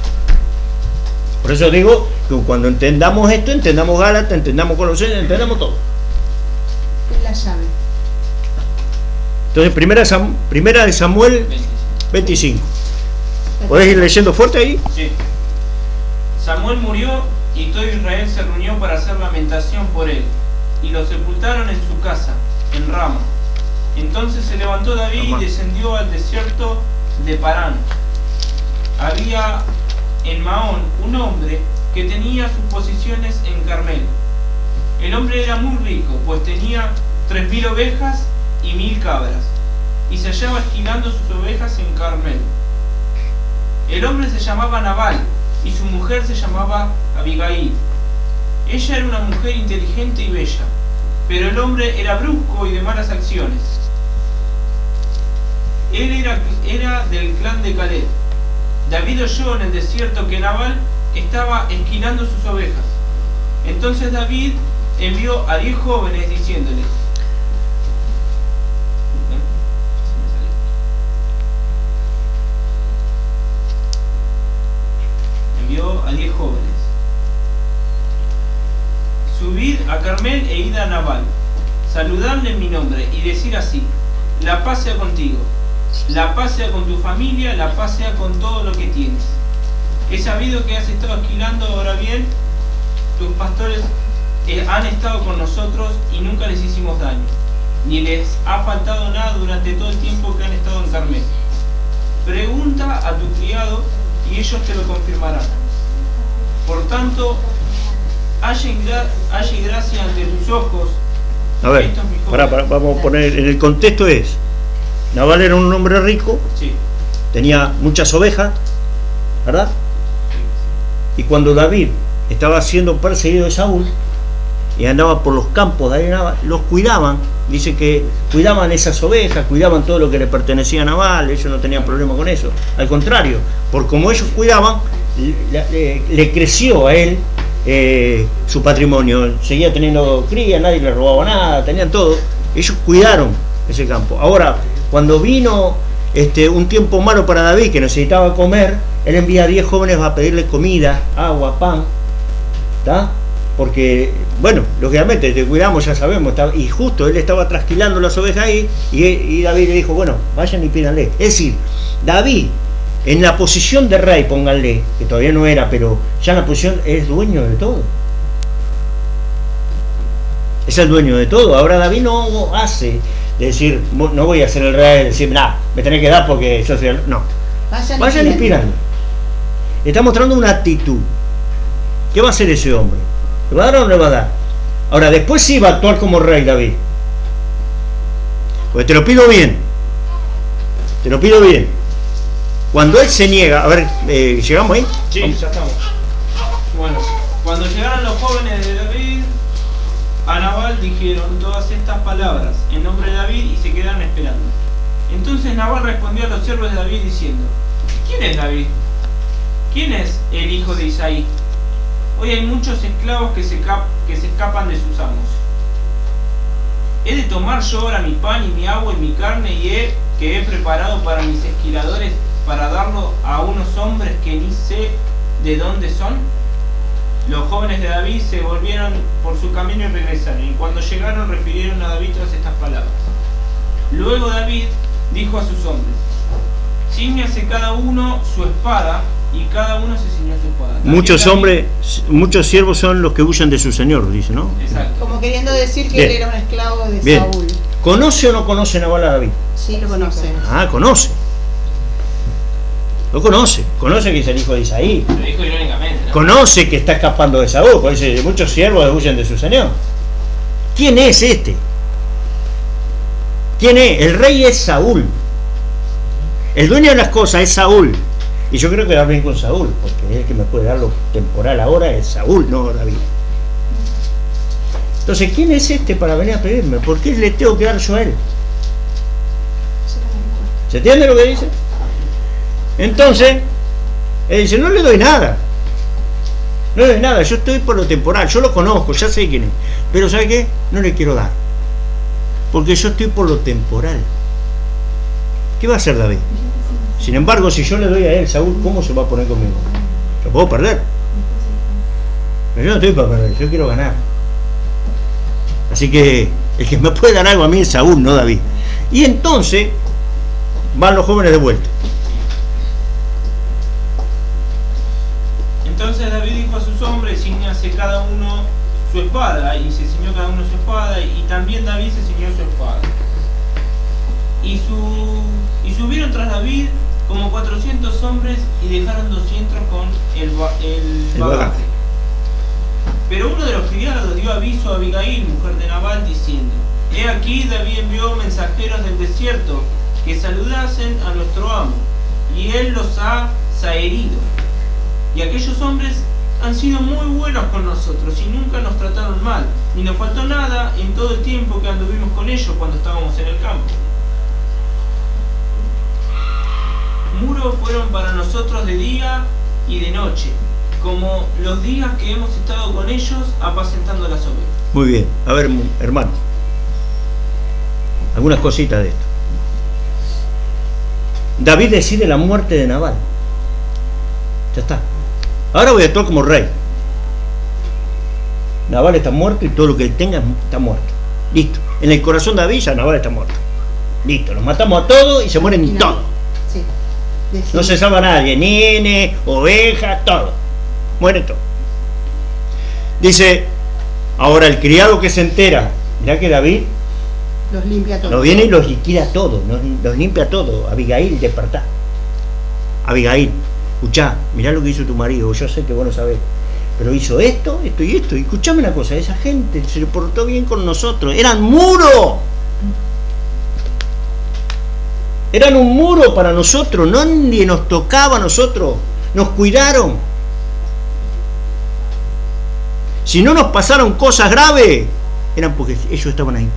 S3: Por eso digo que cuando entendamos esto, entendamos Gálatas, entendamos Colosenses, entendamos todo.
S5: Es la llave.
S3: Entonces, primera de Samuel 25. ¿Podés ir leyendo fuerte ahí?
S7: Sí. Samuel murió y todo Israel se reunió para hacer lamentación por él, y lo sepultaron en su casa, en Rama. Entonces se levantó David y descendió al desierto de Parán. Había en Maón un hombre que tenía sus posesiones en Carmel. El hombre era muy rico, pues tenía 3000 ovejas y 1000 cabras, y se hallaba esquilando sus ovejas en Carmel. El hombre se llamaba Nabal, y su mujer se llamaba Abigail. Ella era una mujer inteligente y bella, pero el hombre era brusco y de malas acciones. Él era del clan de Caleb. David oyó en el desierto que Nabal estaba esquilando sus ovejas. Entonces David envió a 10 jóvenes diciéndole: subid a Carmel e id a Nabal, saludadle en mi nombre y decir así: la paz sea contigo, la paz sea con tu familia, la paz sea con todo lo que tienes. He sabido que has estado esquilando, ahora bien, tus pastores han estado con nosotros y nunca les hicimos daño, ni les ha faltado nada durante todo el tiempo que han estado en Carmel. Pregunta a tu criado y ellos te lo confirmarán. Por tanto, halle gracia ante tus ojos.
S3: A ver, vamos a poner, en el contexto es, Nabal era un hombre rico,
S7: sí,
S3: tenía muchas ovejas, ¿verdad? Y cuando David estaba siendo perseguido de Saúl y andaba por los campos de Nabal, los cuidaban, dice que cuidaban esas ovejas, cuidaban todo lo que le pertenecía a Nabal, ellos no tenían problema con eso, al contrario, por como ellos cuidaban, le creció a él su patrimonio, seguía teniendo cría, nadie le robaba nada, tenían todo, ellos cuidaron ese campo. Ahora, cuando vino un tiempo malo para David, que necesitaba comer, él envía a 10 jóvenes a pedirle comida, agua, pan, ¿está? Porque, bueno, lógicamente te cuidamos, ya sabemos, y justo él estaba trasquilando las ovejas ahí, y David le dijo, bueno, vayan y pídanle. Es decir, David, en la posición de rey, pónganle, que todavía no era, pero ya en la posición, es dueño de todo. Es el dueño de todo. Ahora David no hace de decir, no voy a ser el rey, de decir, me tenés que dar porque yo soy el... No. Vayan y pídanle. Está mostrando una actitud. ¿Qué va a hacer ese hombre? ¿Le va a dar o no le va a dar? Ahora, después sí va a actuar como rey David. Pues te lo pido bien. Te lo pido bien. Cuando él se niega, a ver, ¿llegamos ahí?
S7: Sí, ya estamos. Bueno, cuando llegaron los jóvenes de David a Nabal, dijeron todas estas palabras en nombre de David y se quedaron esperando. Entonces Nabal respondió a los siervos de David diciendo: ¿Quién es David? ¿Quién es el hijo de Isaí? Hoy hay muchos esclavos que se escapan de sus amos. ¿He de tomar yo ahora mi pan y mi agua y mi carne que he preparado para mis esquiladores para darlo a unos hombres que ni sé de dónde son? Los jóvenes de David se volvieron por su camino y regresaron, y cuando llegaron refirieron a David todas estas palabras. Luego David dijo a sus hombres: Cíñase cada uno su espada, y cada uno se ciñó su espada. También
S3: Muchos
S7: David,
S3: hombres, muchos siervos son los que huyen de su señor, dice, ¿no?
S7: Exacto.
S5: Como queriendo decir que
S3: Bien.
S5: él era un esclavo de
S3: Bien.
S5: Saúl.
S3: ¿Conoce o no conoce Nabal a David?
S5: Sí, lo conoce.
S3: Ah, conoce. Lo conoce. Conoce que es el hijo de Isaí.
S7: Lo dijo irónicamente, ¿no?
S3: Conoce que está escapando de Saúl. Por eso dice, muchos siervos huyen de su señor. ¿Quién es este? ¿Quién es? El rey es Saúl. El dueño de las cosas es Saúl. Y yo creo que va bien con Saúl, porque es el que me puede dar lo temporal ahora, es Saúl, no David. Entonces, ¿quién es este para venir a pedirme? ¿Por qué le tengo que dar yo a él? ¿Se entiende lo que dice? Entonces, él dice, no le doy nada. No le doy nada, yo estoy por lo temporal, yo lo conozco, ya sé quién es. Pero ¿sabe qué? No le quiero dar. Porque yo estoy por lo temporal. ¿Qué va a hacer David? Sin embargo, si yo le doy a él, Saúl, ¿cómo se va a poner conmigo? Yo puedo perder. Pero yo no estoy para perder, yo quiero ganar. Así que el que me puede dar algo a mí es Saúl, no David. Y entonces van los jóvenes de vuelta.
S7: Entonces David dijo a sus hombres: ciñase cada uno su espada, y se ciñó cada uno su espada, y también David se ciñó su espada. Y subieron tras David como 400 hombres y dejaron 200 con el bagaje. Pero uno de los criados dio aviso a Abigail, mujer de Nabal, diciendo: He aquí, David envió mensajeros del desierto que saludasen a nuestro amo, y él los ha zaherido. Y aquellos hombres han sido muy buenos con nosotros y nunca nos trataron mal, ni nos faltó nada en todo el tiempo que anduvimos con ellos cuando estábamos en el campo. Muros fueron para nosotros de día y de noche, como los días que hemos estado con ellos apacentando las ovejas.
S3: Muy bien, a ver, hermano, algunas cositas de esto. David decide la muerte de Nabal. Ya está. Ahora voy a actuar como rey. Nabal está muerto y todo lo que él tenga está muerto. Listo. En el corazón de David ya Nabal está muerto. Listo, los matamos a todos y se mueren todos.
S5: Sí.
S3: No se salva nadie, nene, oveja, todo. Muere todo. Dice, ahora el criado que se entera, mirá que David
S5: Los limpia todos.
S3: nos viene y los liquida todo, los limpia todo. Abigail, despertá. Abigail, escuchá, mirá lo que hizo tu marido, yo sé que vos no sabés, pero hizo esto, esto y esto. Y escuchame una cosa, esa gente se portó bien con nosotros, eran muros. Eran un muro para nosotros, nadie nos tocaba a nosotros, nos cuidaron. Si no nos pasaron cosas graves, eran porque ellos estaban ahí.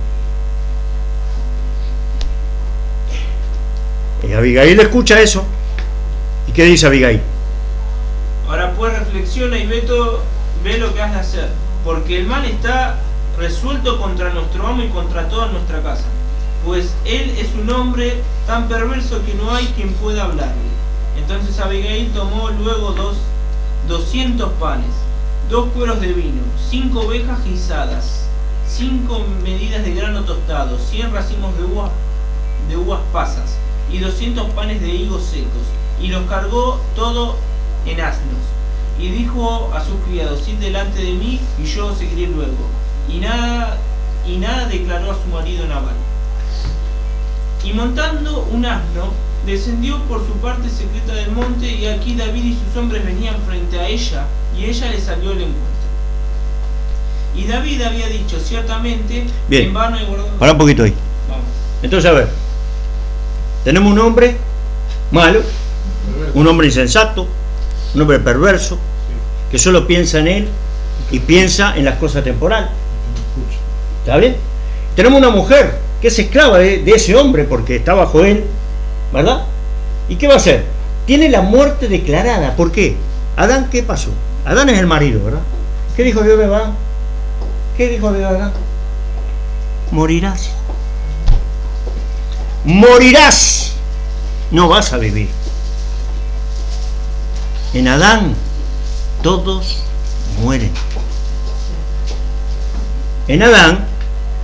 S3: Y Abigail escucha eso. ¿Y qué dice Abigail?
S7: Ahora pues reflexiona y ve lo que has de hacer, porque el mal está resuelto contra nuestro amo y contra toda nuestra casa, pues él es un hombre tan perverso que no hay quien pueda hablarle. Entonces Abigail tomó luego 200 panes, 2 cueros de vino, 5 ovejas guisadas, 5 medidas de grano tostado, 100 racimos de uvas pasas y 200 panes de higos secos, y los cargó todo en asnos. Y dijo a sus criados: id delante de mí y yo os seguiré luego. Y nada declaró a su marido Nabal. Y montando un asno, descendió por su parte secreta del monte, y aquí David y sus hombres venían frente a ella, y ella le salió al encuentro. Y David había dicho ciertamente,
S3: Bien.
S7: en vano he guardado.
S3: Pará un poquito ahí.
S7: Vamos.
S3: Entonces, a ver, tenemos un hombre malo, un hombre insensato, un hombre perverso, que solo piensa en él y piensa en las cosas temporales. ¿Está bien? Tenemos una mujer que es esclava de ese hombre porque está bajo él, ¿verdad? ¿Y qué va a hacer? Tiene la muerte declarada. ¿Por qué? Adán, ¿qué pasó? Adán es el marido, ¿verdad? ¿Qué dijo Dios de Adán? ¿Qué dijo de Adán? Morirás. Morirás. No vas a vivir. En Adán todos mueren. En Adán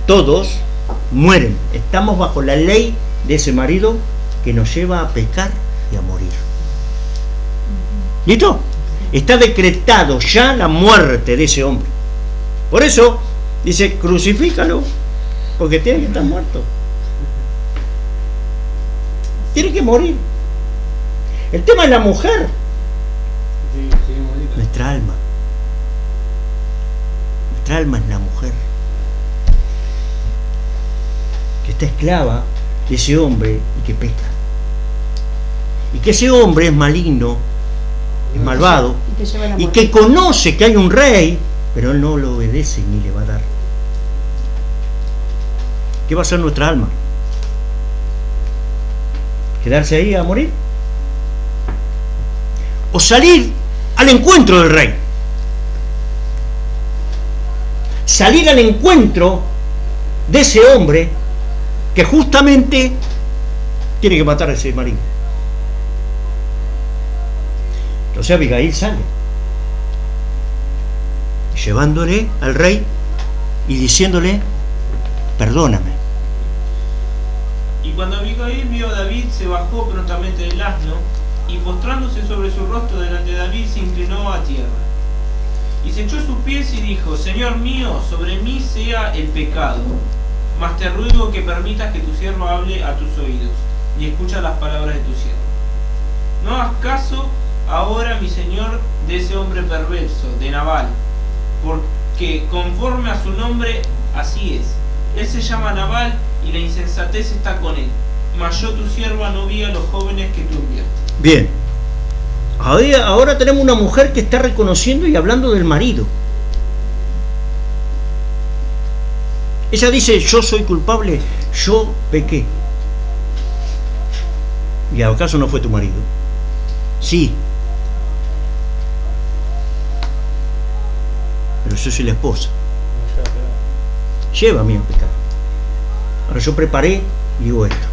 S3: todos mueren. Estamos bajo la ley de ese marido que nos lleva a pecar y a morir. ¿Listo? Está decretado ya la muerte de ese hombre. Por eso dice, crucifícalo, porque tiene que estar muerto. Tiene que morir. El tema es la mujer. Nuestra alma. Nuestra alma es la mujer, que está esclava de ese hombre y que peca. Y que ese hombre es maligno, es malvado,
S5: Y que lleva la
S3: y
S5: muerte.
S3: que conoce que hay un rey, pero él no lo obedece ni le va a dar. ¿Qué va a hacer nuestra alma? ¿Quedarse ahí a morir? ¿O salir al encuentro del rey? Salir al encuentro de ese hombre que justamente tiene que matar a ese marido. Entonces Abigail sale, llevándole al rey y diciéndole, perdóname.
S7: Y cuando Abigail vio a David, se bajó prontamente del asno, y postrándose sobre su rostro delante de David, se inclinó a tierra. Y se echó a sus pies y dijo, Señor mío, sobre mí sea el pecado, mas te ruego que permitas que tu siervo hable a tus oídos, y escucha las palabras de tu siervo. No hagas caso ahora, mi señor, de ese hombre perverso, de Nabal, porque conforme a su nombre, así es. Él se llama Nabal, y la insensatez está con él. Mas yo, tu sierva, no vi a los jóvenes que tú enviaste.
S3: Bien, ahora tenemos una mujer que está reconociendo y hablando del marido. Ella dice, yo soy culpable, yo pequé. ¿Y acaso no fue tu marido? Sí. Pero yo soy la esposa. Llévame a pecar. Ahora yo preparé y digo esto.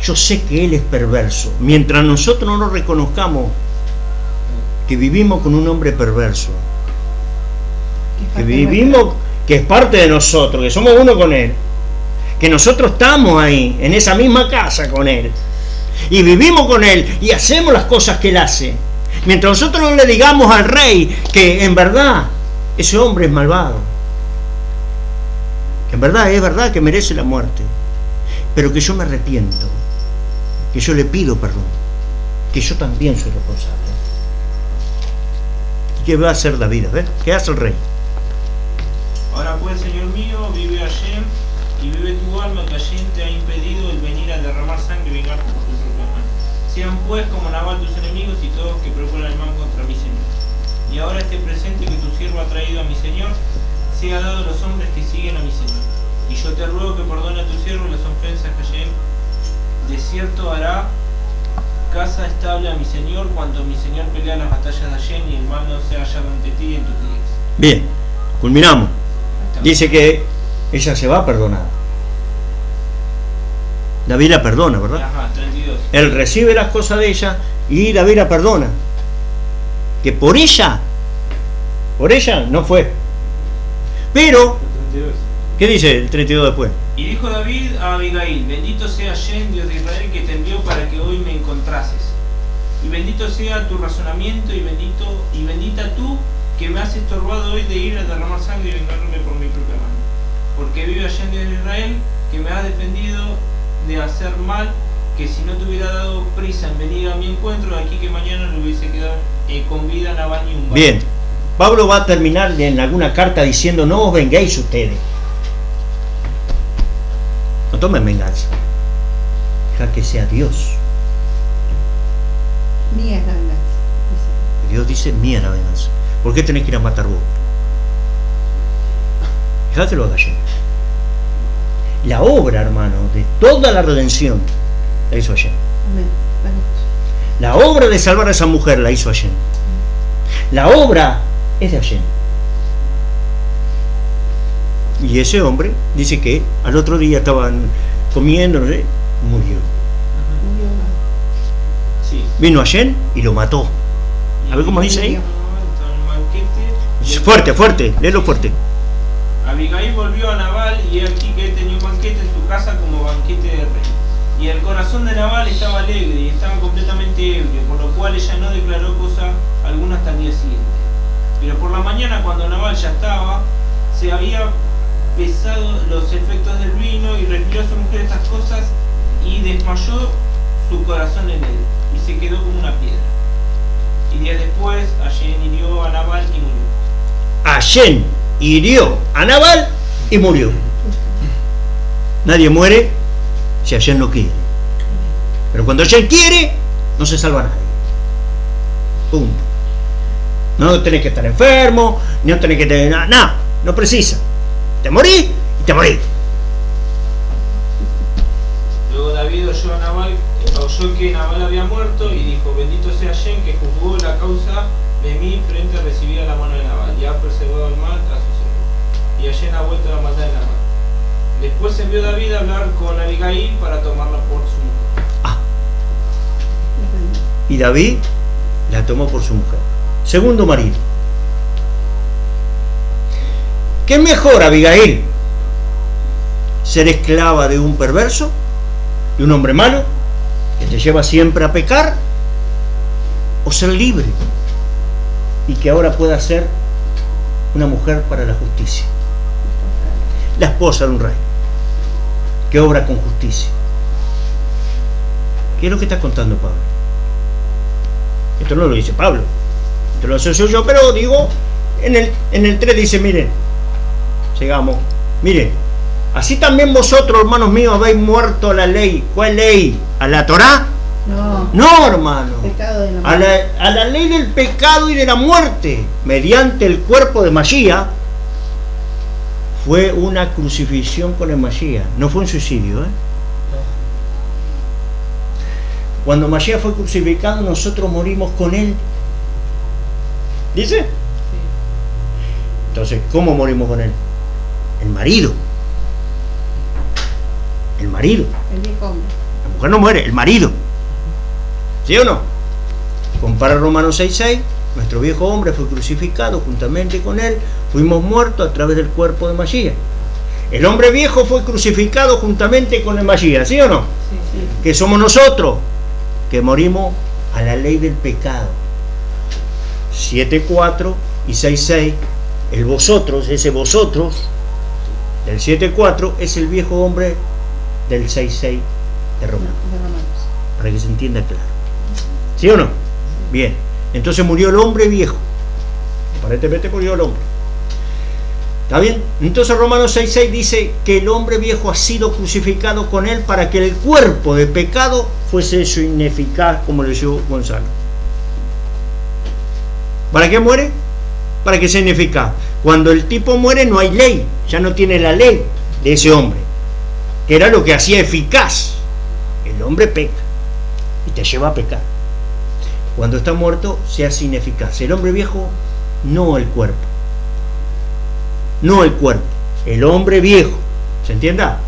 S3: Yo sé que él es perverso. Mientras nosotros no nos reconozcamos que vivimos con un hombre perverso, que vivimos, que es parte de nosotros, que somos uno con él, que nosotros estamos ahí, en esa misma casa con él, y vivimos con él, y hacemos las cosas que él hace, mientras nosotros no le digamos al rey que en verdad ese hombre es malvado, que en verdad es verdad que merece la muerte, pero que yo me arrepiento, que yo le pido perdón, que yo también soy responsable. ¿Y qué va a hacer David? A ver, ¿qué hace el rey?
S7: Ahora pues, Señor mío, vive Hashem, y vive tu alma, que Hashem te ha impedido el venir a derramar sangre y vengarte por tu propia mano. Sean pues como Nabal tus enemigos y todos que proponen el mal contra mi Señor. Y ahora este presente que tu siervo ha traído a mi Señor, sea dado a los hombres que siguen a mi Señor. Y yo te ruego que perdone a tu siervo las ofensas que Hashem de cierto hará casa estable a mi Señor cuando mi Señor pelea las batallas de Hashem y el mal no sea hallado ante ti y en tus días.
S3: Bien, culminamos. Dice que ella se va a perdonar. David la perdona, ¿verdad?
S7: Ajá, 32.
S3: Él recibe las cosas de ella y David la perdona. Que por ella no fue. Pero, ¿qué dice el 32 después?
S7: Y dijo David a Abigail, bendito sea Hashem, Dios de Israel, que te envió para que hoy me encontrases. Y bendito sea tu razonamiento y bendita tú que me has estorbado hoy de ir a derramar sangre y vengarme por mi propia mano. Porque vive Hashem, Dios de Israel, que me has defendido de hacer mal, que si no te hubiera dado prisa en venir a mi encuentro, de aquí que mañana no hubiese quedado con vida Nabal ni un varón.
S3: Bien, Pablo va a terminar en alguna carta diciendo: no os venguéis ustedes. No tomen venganza. Deja que sea Dios.
S5: Mía es la venganza. Dice.
S3: Dios dice: mía es la venganza. ¿Por qué tenés que ir a matar vos? Deja que lo haga yo. La obra, hermano, de toda la redención la hizo Hashem.
S5: Amén.
S3: La obra de salvar a esa mujer la hizo Hashem. La obra es de Hashem. Y ese hombre dice que al otro día estaban comiendo, no sé, murió.
S7: Sí.
S3: Vino Hashem y lo mató. A ver cómo dice ahí.
S7: Estaba en un banquete.
S3: Fuerte, fuerte, léelo fuerte.
S7: Abigail volvió a Nabal y he aquí que él tenía un banquete en su casa como banquete de rey. Y el corazón de Nabal estaba alegre y estaba completamente ebrio, por lo cual ella no declaró cosa alguna hasta el día siguiente. Pero por la mañana, cuando Nabal ya estaba, se había pesado los efectos del vino y refirió a su mujer estas cosas y desmayó su corazón en él y se quedó como una piedra. Y días después, Hashem hirió a Nabal y murió.
S3: Hashem hirió a Nabal y murió. Nadie muere si Hashem no quiere. Pero cuando Hashem quiere, no se salva a nadie. Punto. No tenés que estar enfermo, no tenés que tener nada, nada, no precisa. Te morís y te morís.
S7: Luego David oyó que Nabal había muerto y dijo: bendito sea Hashem que juzgó la causa de mí frente a recibir a la mano de Nabal y ha preservado el mal a su señor. Y Hashem ha vuelto la maldad de Nabal. Después envió David a hablar con Abigail para tomarla por su mujer.
S3: Y David la tomó por su mujer. Segundo marido. ¿Qué mejor, Abigail? ¿Ser esclava de un perverso? ¿De un hombre malo? ¿Que te lleva siempre a pecar? ¿O ser libre? Y que ahora pueda ser una mujer para la justicia. La esposa de un rey. Que obra con justicia. ¿Qué es lo que está contando Pablo? Esto no lo dice Pablo. Esto lo asocio yo, pero digo, en el 3 dice, miren, sigamos, miren, así también vosotros, hermanos míos, habéis muerto a la ley. ¿Cuál ley? ¿A la Torá?
S5: No.
S3: No, hermano.
S5: Pecado de la
S3: A la ley del pecado y de la muerte, mediante el cuerpo de Mashiach. Fue una crucifixión con el Mashiach, no fue un suicidio, ¿eh? Cuando Mashiach fue crucificado, nosotros morimos con él. ¿Dice? Sí. Entonces, ¿cómo morimos con él? El marido. El marido.
S5: El viejo hombre.
S3: La mujer no muere, el marido. ¿Sí o no? Compara Romanos 6:6. Nuestro viejo hombre fue crucificado juntamente con él. Fuimos muertos a través del cuerpo de Mashiach. El hombre viejo fue crucificado juntamente con el Mashiach, ¿sí o no?
S5: Sí, sí.
S3: Que somos nosotros que morimos a la ley del pecado. 7:4 y 6:6. El vosotros, ese vosotros del 7:4 es el viejo hombre del 6:6 de Romanos. Para que se entienda claro. ¿Sí o no? Bien. Entonces murió el hombre viejo. Aparentemente murió el hombre. ¿Está bien? Entonces Romanos 6:6 dice que el hombre viejo ha sido crucificado con él para que el cuerpo de pecado fuese hecho ineficaz, como leyó Gonzalo. ¿Para qué muere? Para que sea ineficaz. Cuando el tipo muere no hay ley, ya no tiene la ley de ese hombre, que era lo que hacía eficaz. El hombre peca y te lleva a pecar. Cuando está muerto se hace ineficaz. El hombre viejo, no el cuerpo. No el cuerpo, el hombre viejo. ¿Se entienda?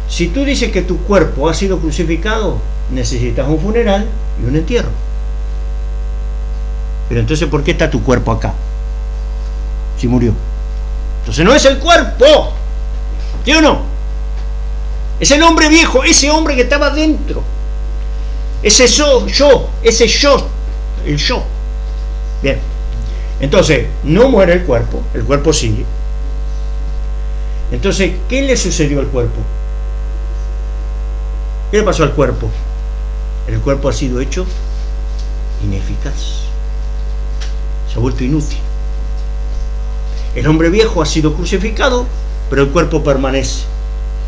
S3: Si tú dices que tu cuerpo ha sido crucificado, necesitas un funeral y un entierro. Pero entonces, ¿por qué está tu cuerpo acá? Si murió. Entonces no es el cuerpo. ¿Sí o no? Es el hombre viejo, ese hombre que estaba dentro. Ese yo, el yo. Bien. Entonces, no muere el cuerpo sigue. Entonces, ¿qué le sucedió al cuerpo? ¿Qué le pasó al cuerpo? El cuerpo ha sido hecho ineficaz. se ha vuelto inútil. El hombre viejo ha sido crucificado, pero el cuerpo permanece.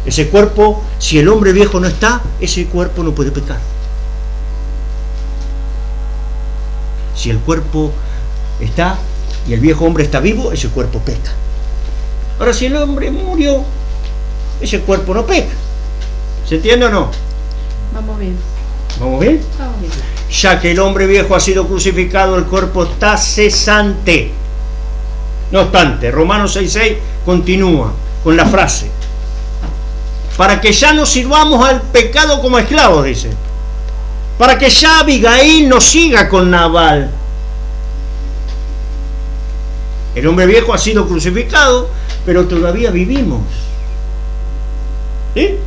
S3: Ese cuerpo, si el hombre viejo no está, ese cuerpo no puede pecar. Si el cuerpo está y el viejo hombre está vivo, ese cuerpo peca. Ahora, si el hombre murió, ese cuerpo no peca. ¿Se entiende o no?
S5: Vamos bien.
S3: ¿Vamos bien?
S5: Vamos bien.
S3: Ya que el hombre viejo ha sido crucificado, el cuerpo está cesante. No obstante, Romanos 6:6 continúa con la frase: para que ya no sirvamos al pecado como esclavos, dice. Para que ya Abigail no siga con Nabal. El hombre viejo ha sido crucificado, pero todavía vivimos. ¿Sí?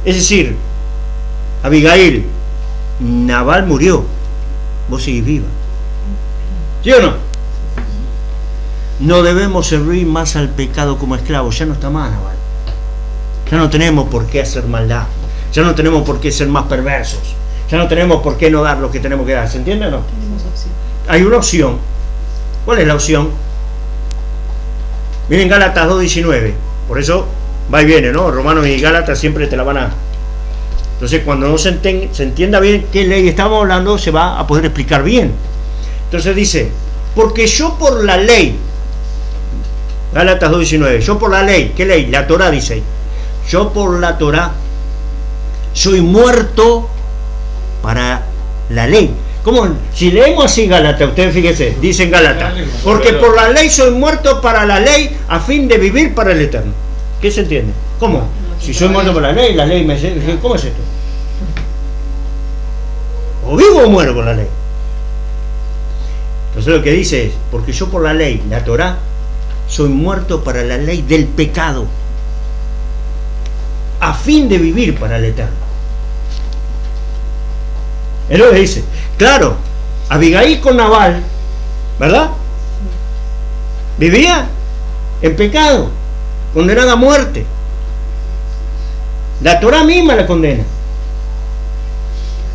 S3: Es decir, Abigail, Nabal murió, vos seguís viva. ¿Sí o no? No debemos servir más al pecado como esclavos. Ya no está más Nabal. Ya no tenemos por qué hacer maldad. Ya no tenemos por qué ser más perversos. Ya no tenemos por qué no dar lo que tenemos que dar. ¿Se entiende o no?
S5: Tenemos opción.
S3: Hay una opción. ¿Cuál es la opción? Miren Gálatas 2:19. Por eso va y viene, ¿no? Romanos y Gálatas siempre te la van a... Entonces, cuando no se entienda bien qué ley estamos hablando, se va a poder explicar bien. Entonces dice: porque yo por la ley, Gálatas 2:19, yo por la ley, ¿qué ley? La Torá dice. Yo por la Torá soy muerto para la ley. ¿Cómo? Si leemos así Gálatas, ustedes fíjense, dicen Gálatas, porque por la ley soy muerto para la ley, a fin de vivir para el eterno. ¿Qué se entiende? ¿Cómo? Si soy muerto por la ley me... ¿Cómo es esto? O vivo o muero por la ley. Entonces lo que dice es: porque yo por la ley, la Torá, soy muerto para la ley del pecado, a fin de vivir para el eterno. Es lo que dice. Claro, Abigail con Nabal, ¿verdad? Vivía en pecado, condenada a muerte. La Torá misma la condena.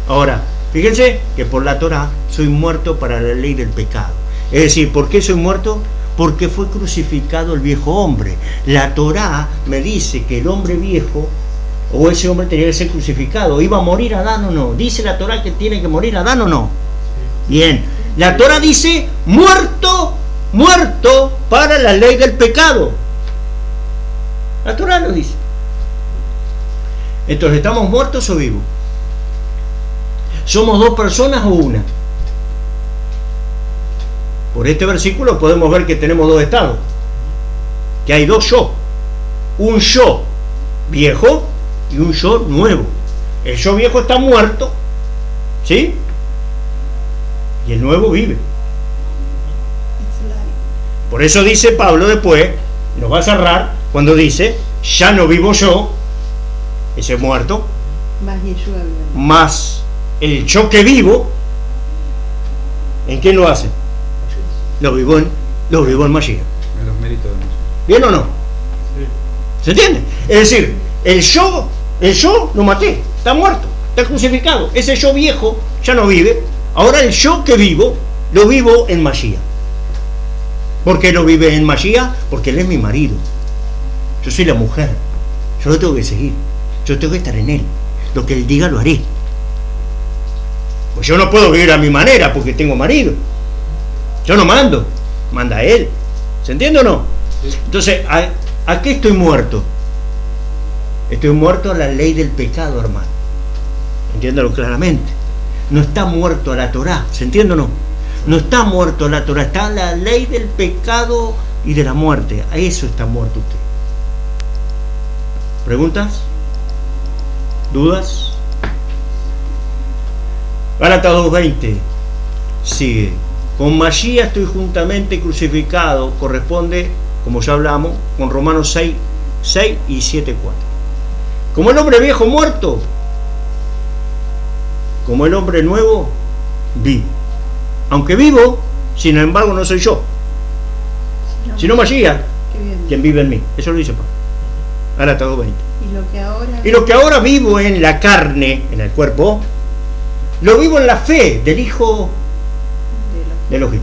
S3: Ahora, fíjense que por la Torá soy muerto para la ley del pecado. Es decir, ¿por qué soy muerto? Porque fue crucificado el viejo hombre. La Torá me dice que el hombre viejo, o ese hombre, tenía que ser crucificado. ¿Iba a morir Adán o no? ¿Dice la Torá que tiene que morir Adán o no? Bien, la Torá dice muerto para la ley del pecado. La Torá lo dice. Entonces, ¿estamos muertos o vivos? ¿Somos dos personas o una? Por este versículo podemos ver que tenemos dos estados, que hay dos yo, un yo viejo y un yo nuevo. El yo viejo está muerto, ¿sí? Y el nuevo vive. Por eso dice Pablo después, nos va a cerrar cuando dice: ya no vivo yo, ese muerto, más el yo que vivo. ¿En qué lo hace? Lo vivo en Mashiach.
S6: En los méritos de Mashiach.
S3: ¿Bien o no? ¿Se entiende? Es decir, el yo lo maté, está muerto, está crucificado. Ese yo viejo ya no vive. Ahora el yo que vivo, lo vivo en Mashiach. ¿Por qué lo vive en Mashiach? Porque él es mi marido. Yo soy la mujer. Yo lo tengo que seguir. Yo tengo que estar en él. Lo que él diga lo haré. Pues yo no puedo vivir a mi manera porque tengo marido. Yo no mando, manda él. ¿Se entiende o no? Sí. Entonces, ¿a qué estoy muerto? Estoy muerto a la ley del pecado, hermano. Entiéndalo claramente. No está muerto a la Torá. ¿Se entiende o no? No está muerto a la Torá. Está la ley del pecado y de la muerte. A eso está muerto usted. ¿Preguntas? ¿Dudas? Gálatas 2:20 sigue: con Mashiach estoy juntamente crucificado. Corresponde, como ya hablamos, con Romanos 6 y 7:4. Como el hombre viejo muerto, como el hombre nuevo vivo. Aunque vivo, sin embargo no soy yo, sino Mashiach, quien vive en mí. Eso lo dice Pablo. Gálatas 2:20. Y lo que ahora vivo en la carne, en el cuerpo, lo vivo en la fe del Hijo de Elohim.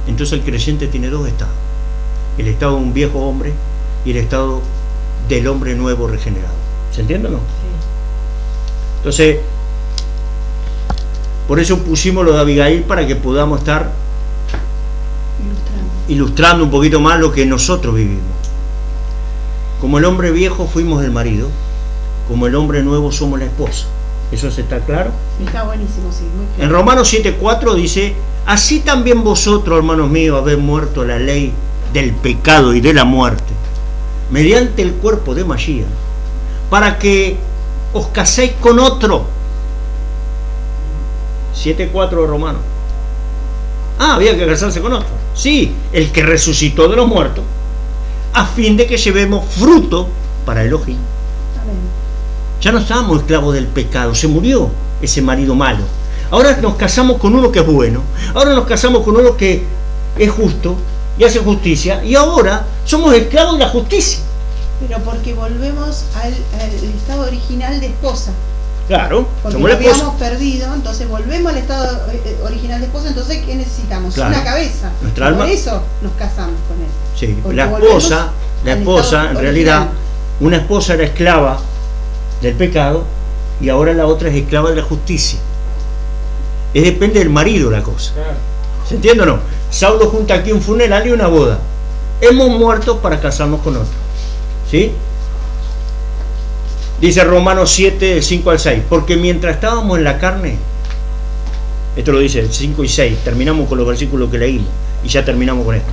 S3: Entonces el creyente tiene dos estados: el estado de un viejo hombre y el estado del hombre nuevo regenerado. ¿Se entiende o no?
S5: Sí.
S3: Entonces, por eso pusimos lo de Abigail, para que podamos estar ilustrando un poquito más lo que nosotros vivimos. Como el hombre viejo fuimos el marido, como el hombre nuevo somos la esposa. ¿Eso se está claro?
S5: Está buenísimo, sí, muy claro.
S3: En Romanos 7:4 dice: así también vosotros, hermanos míos, habéis muerto a la ley del pecado y de la muerte, mediante el cuerpo de Mashiach, para que os caséis con otro. 7:4 de Romanos. Había que casarse con otro. Sí, el que resucitó de los muertos, a fin de que llevemos fruto para Elohim.
S5: Amén.
S3: Ya no estábamos esclavos del pecado, se murió ese marido malo. Ahora nos casamos con uno que es bueno, ahora nos casamos con uno que es justo y hace justicia, y ahora somos esclavos de la justicia.
S5: Pero porque volvemos al estado original de esposa.
S3: Claro,
S5: Porque
S3: somos
S5: lo
S3: la esposa.
S5: habíamos perdido, entonces volvemos al estado original de esposa. Entonces, ¿qué necesitamos?
S3: Claro.
S5: Una cabeza.
S3: Nuestra
S5: Por
S3: alma.
S5: eso nos casamos con él.
S3: Sí,
S5: Porque
S3: la
S5: volvemos
S3: esposa,
S5: al estado
S3: en realidad,
S5: original.
S3: una esposa era esclava del pecado y ahora la otra es esclava de la justicia. Depende del marido la cosa. ¿Se entiende o no? Saulo junta aquí un funeral y una boda. Hemos muerto para casarnos con otro. ¿Sí? Dice Romanos 7, 5 al 6. Porque mientras estábamos en la carne, esto lo dice el 5 y 6, terminamos con los versículos que leímos y ya terminamos con esto.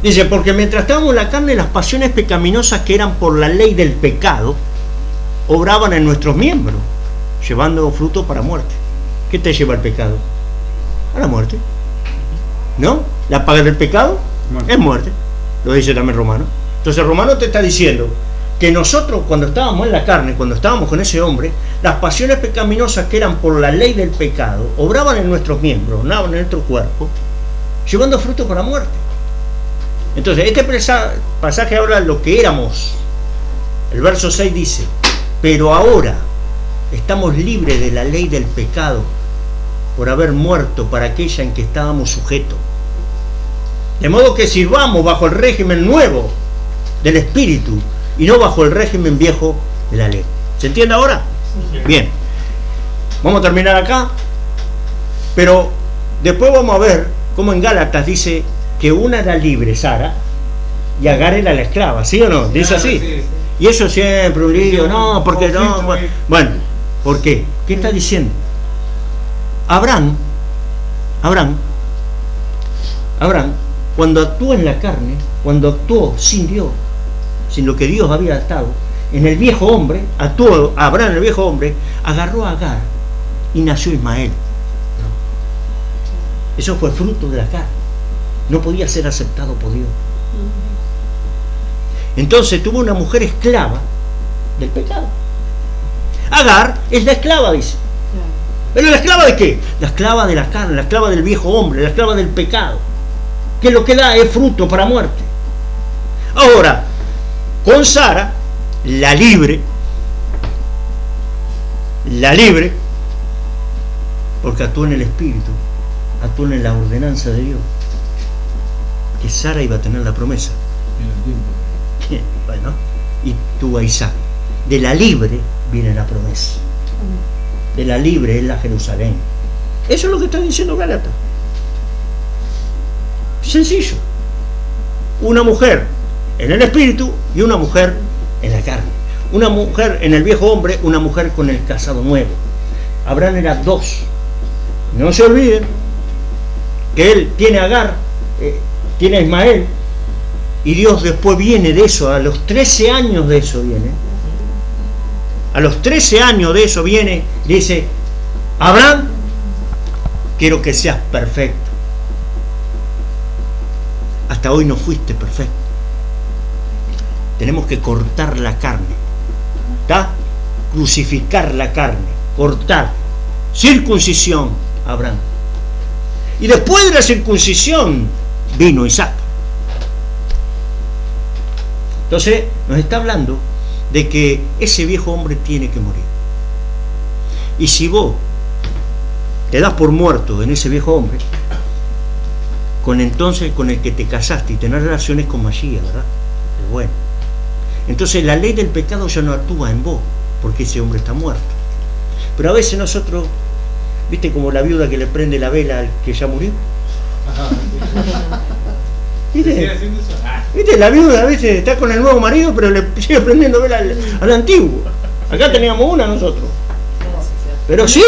S3: Dice: porque mientras estábamos en la carne, las pasiones pecaminosas que eran por la ley del pecado obraban en nuestros miembros, llevando fruto para muerte. ¿Qué te lleva al pecado? A la muerte. ¿No? La paga del pecado es muerte. Lo dice también Romano. Entonces Romano te está diciendo que nosotros, cuando estábamos en la carne, cuando estábamos con ese hombre, las pasiones pecaminosas que eran por la ley del pecado obraban en nuestros miembros, obraban en nuestro cuerpo, llevando fruto para muerte. Entonces este pasaje habla de lo que éramos. El verso 6 dice: pero ahora estamos libres de la ley del pecado por haber muerto para aquella en que estábamos sujetos, de modo que sirvamos bajo el régimen nuevo del Espíritu y no bajo el régimen viejo de la ley. ¿Se entiende ahora?
S5: Sí.
S3: Bien, vamos a terminar acá, pero después vamos a ver cómo en Gálatas dice que una era libre, Sara, y Agar era la esclava. ¿Sí o no? Dice así.
S7: Sí.
S3: Y eso siempre un lío, no, porque no. Bueno, ¿por qué? ¿Qué está diciendo? Abraham, cuando actuó en la carne, cuando actuó sin Dios, sin lo que Dios había estado, en el viejo hombre, actuó Abraham en el viejo hombre, agarró a Agar y nació Ismael. Eso fue fruto de la carne. No podía ser aceptado por Dios. Entonces tuvo una mujer esclava del pecado. Agar es la esclava, dice. ¿Pero la esclava de qué? La esclava de la carne, la esclava del viejo hombre, la esclava del pecado, que lo que da es fruto para muerte. Ahora, con Sara, la libre, porque actuó en el Espíritu, actuó en la ordenanza de Dios, que Sara iba a tener la promesa. Bueno, y tuvo a Isaac. De la libre viene la promesa. De la libre es la Jerusalén. Eso es lo que está diciendo Gálatas. Sencillo. Una mujer en el espíritu y una mujer en la carne. Una mujer en el viejo hombre, una mujer con el casado nuevo. Abraham era dos. No se olviden que él tiene a Agar, tiene a Ismael, y Dios después viene de eso, a los 13 años de eso viene. A los 13 años de eso viene y dice: Abraham, quiero que seas perfecto. Hasta hoy no fuiste perfecto. Tenemos que cortar la carne. ¿Está? Crucificar la carne. Cortar. Circuncisión, Abraham. Y después de la circuncisión vino Isaac. Entonces nos está hablando de que ese viejo hombre tiene que morir. Y si vos te das por muerto en ese viejo hombre, con entonces con el que te casaste y tener relaciones con Mashiach, ¿verdad? Es bueno. Entonces la ley del pecado ya no actúa en vos, porque ese hombre está muerto. Pero a veces nosotros, ¿viste como la viuda que le prende la vela al que ya murió? ¿Viste? ¿Viste? La viuda a veces está con el nuevo marido, pero le sigue prendiendo vela al antiguo. Acá teníamos una nosotros. Pero sí,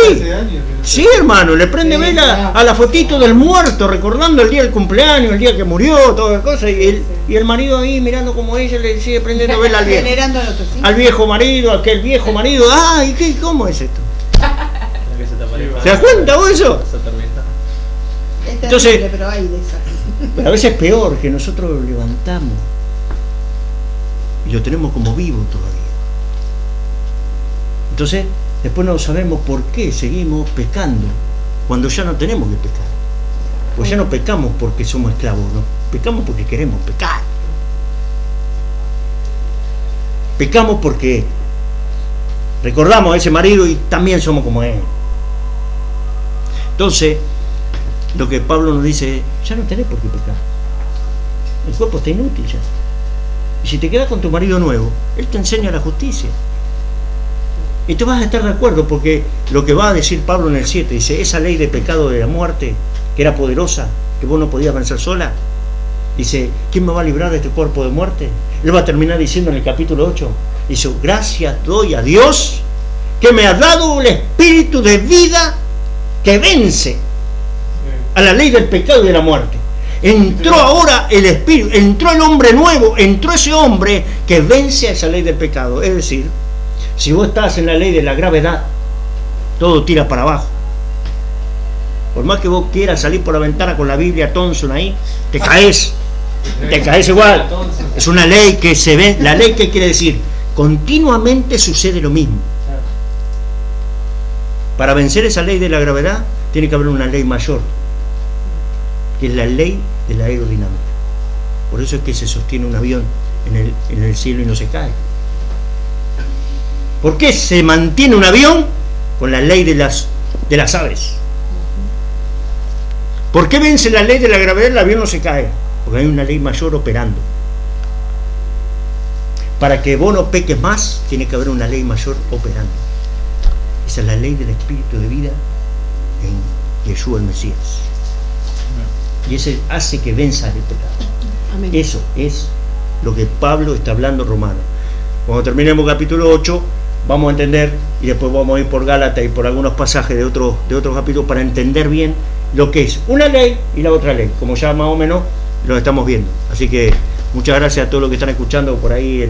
S3: sí, hermano, le prende vela a la fotito del muerto, recordando el día del cumpleaños, el día que murió, todas las cosas, y el marido ahí mirando como ella le sigue prendiendo vela al viejo. Al viejo marido, aquel viejo marido. Ay, ¿cómo es esto? ¿Te das cuenta vos eso? Entonces, pero a veces es peor que nosotros lo levantamos y lo tenemos como vivo todavía. Entonces, después no sabemos por qué seguimos pecando cuando ya no tenemos que pecar. Pues ya no pecamos porque somos esclavos, no. Pecamos porque queremos pecar. Pecamos porque recordamos a ese marido y también somos como él. Entonces, lo que Pablo nos dice es, ya no tenés por qué pecar. El cuerpo está inútil ya. Y si te quedas con tu marido nuevo, él te enseña la justicia. Y tú vas a estar de acuerdo, porque lo que va a decir Pablo en el 7, dice, esa ley de pecado de la muerte, que era poderosa, que vos no podías vencer sola, dice, ¿quién me va a librar de este cuerpo de muerte? Él va a terminar diciendo en el capítulo 8, dice, gracias doy a Dios que me ha dado el espíritu de vida que vence a la ley del pecado y de la muerte. Entró ahora el espíritu, entró el hombre nuevo, entró ese hombre que vence a esa ley del pecado. Es decir, si vos estás en la ley de la gravedad, todo tira para abajo. Por más que vos quieras salir por la ventana con la Biblia Thompson ahí, te caes igual. Es una ley que se ve. La ley, ¿qué quiere decir? Continuamente sucede lo mismo. Para vencer esa ley de la gravedad tiene que haber una ley mayor, que es la ley de la aerodinámica. Por eso es que se sostiene un avión en el cielo y no se cae. ¿Por qué se mantiene un avión? Con la ley de las aves. ¿Por qué vence la ley de la gravedad y el avión no se cae? Porque hay una ley mayor operando. Para que vos no peques más, tiene que haber una ley mayor operando. Esa es la ley del espíritu de vida en Yeshua el Mesías. Y ese hace que venza el pecado. Amén. Eso es lo que Pablo está hablando en Romanos. Cuando terminemos capítulo 8, vamos a entender, y después vamos a ir por Gálatas y por algunos pasajes de otros capítulos para entender bien lo que es una ley y la otra ley, como ya más o menos lo estamos viendo. Así que muchas gracias a todos los que están escuchando por ahí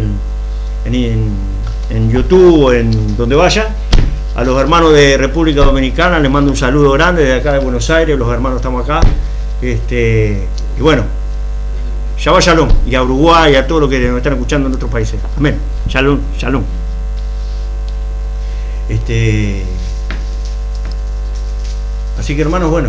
S3: en YouTube o en donde vaya. A los hermanos de República Dominicana les mando un saludo grande desde acá de Buenos Aires. Los hermanos estamos acá. Y bueno, Shabbat Shalom. Y a Uruguay y a todos los que nos están escuchando en otros países. Amén. Shalom, Shalom. Así que hermanos, bueno,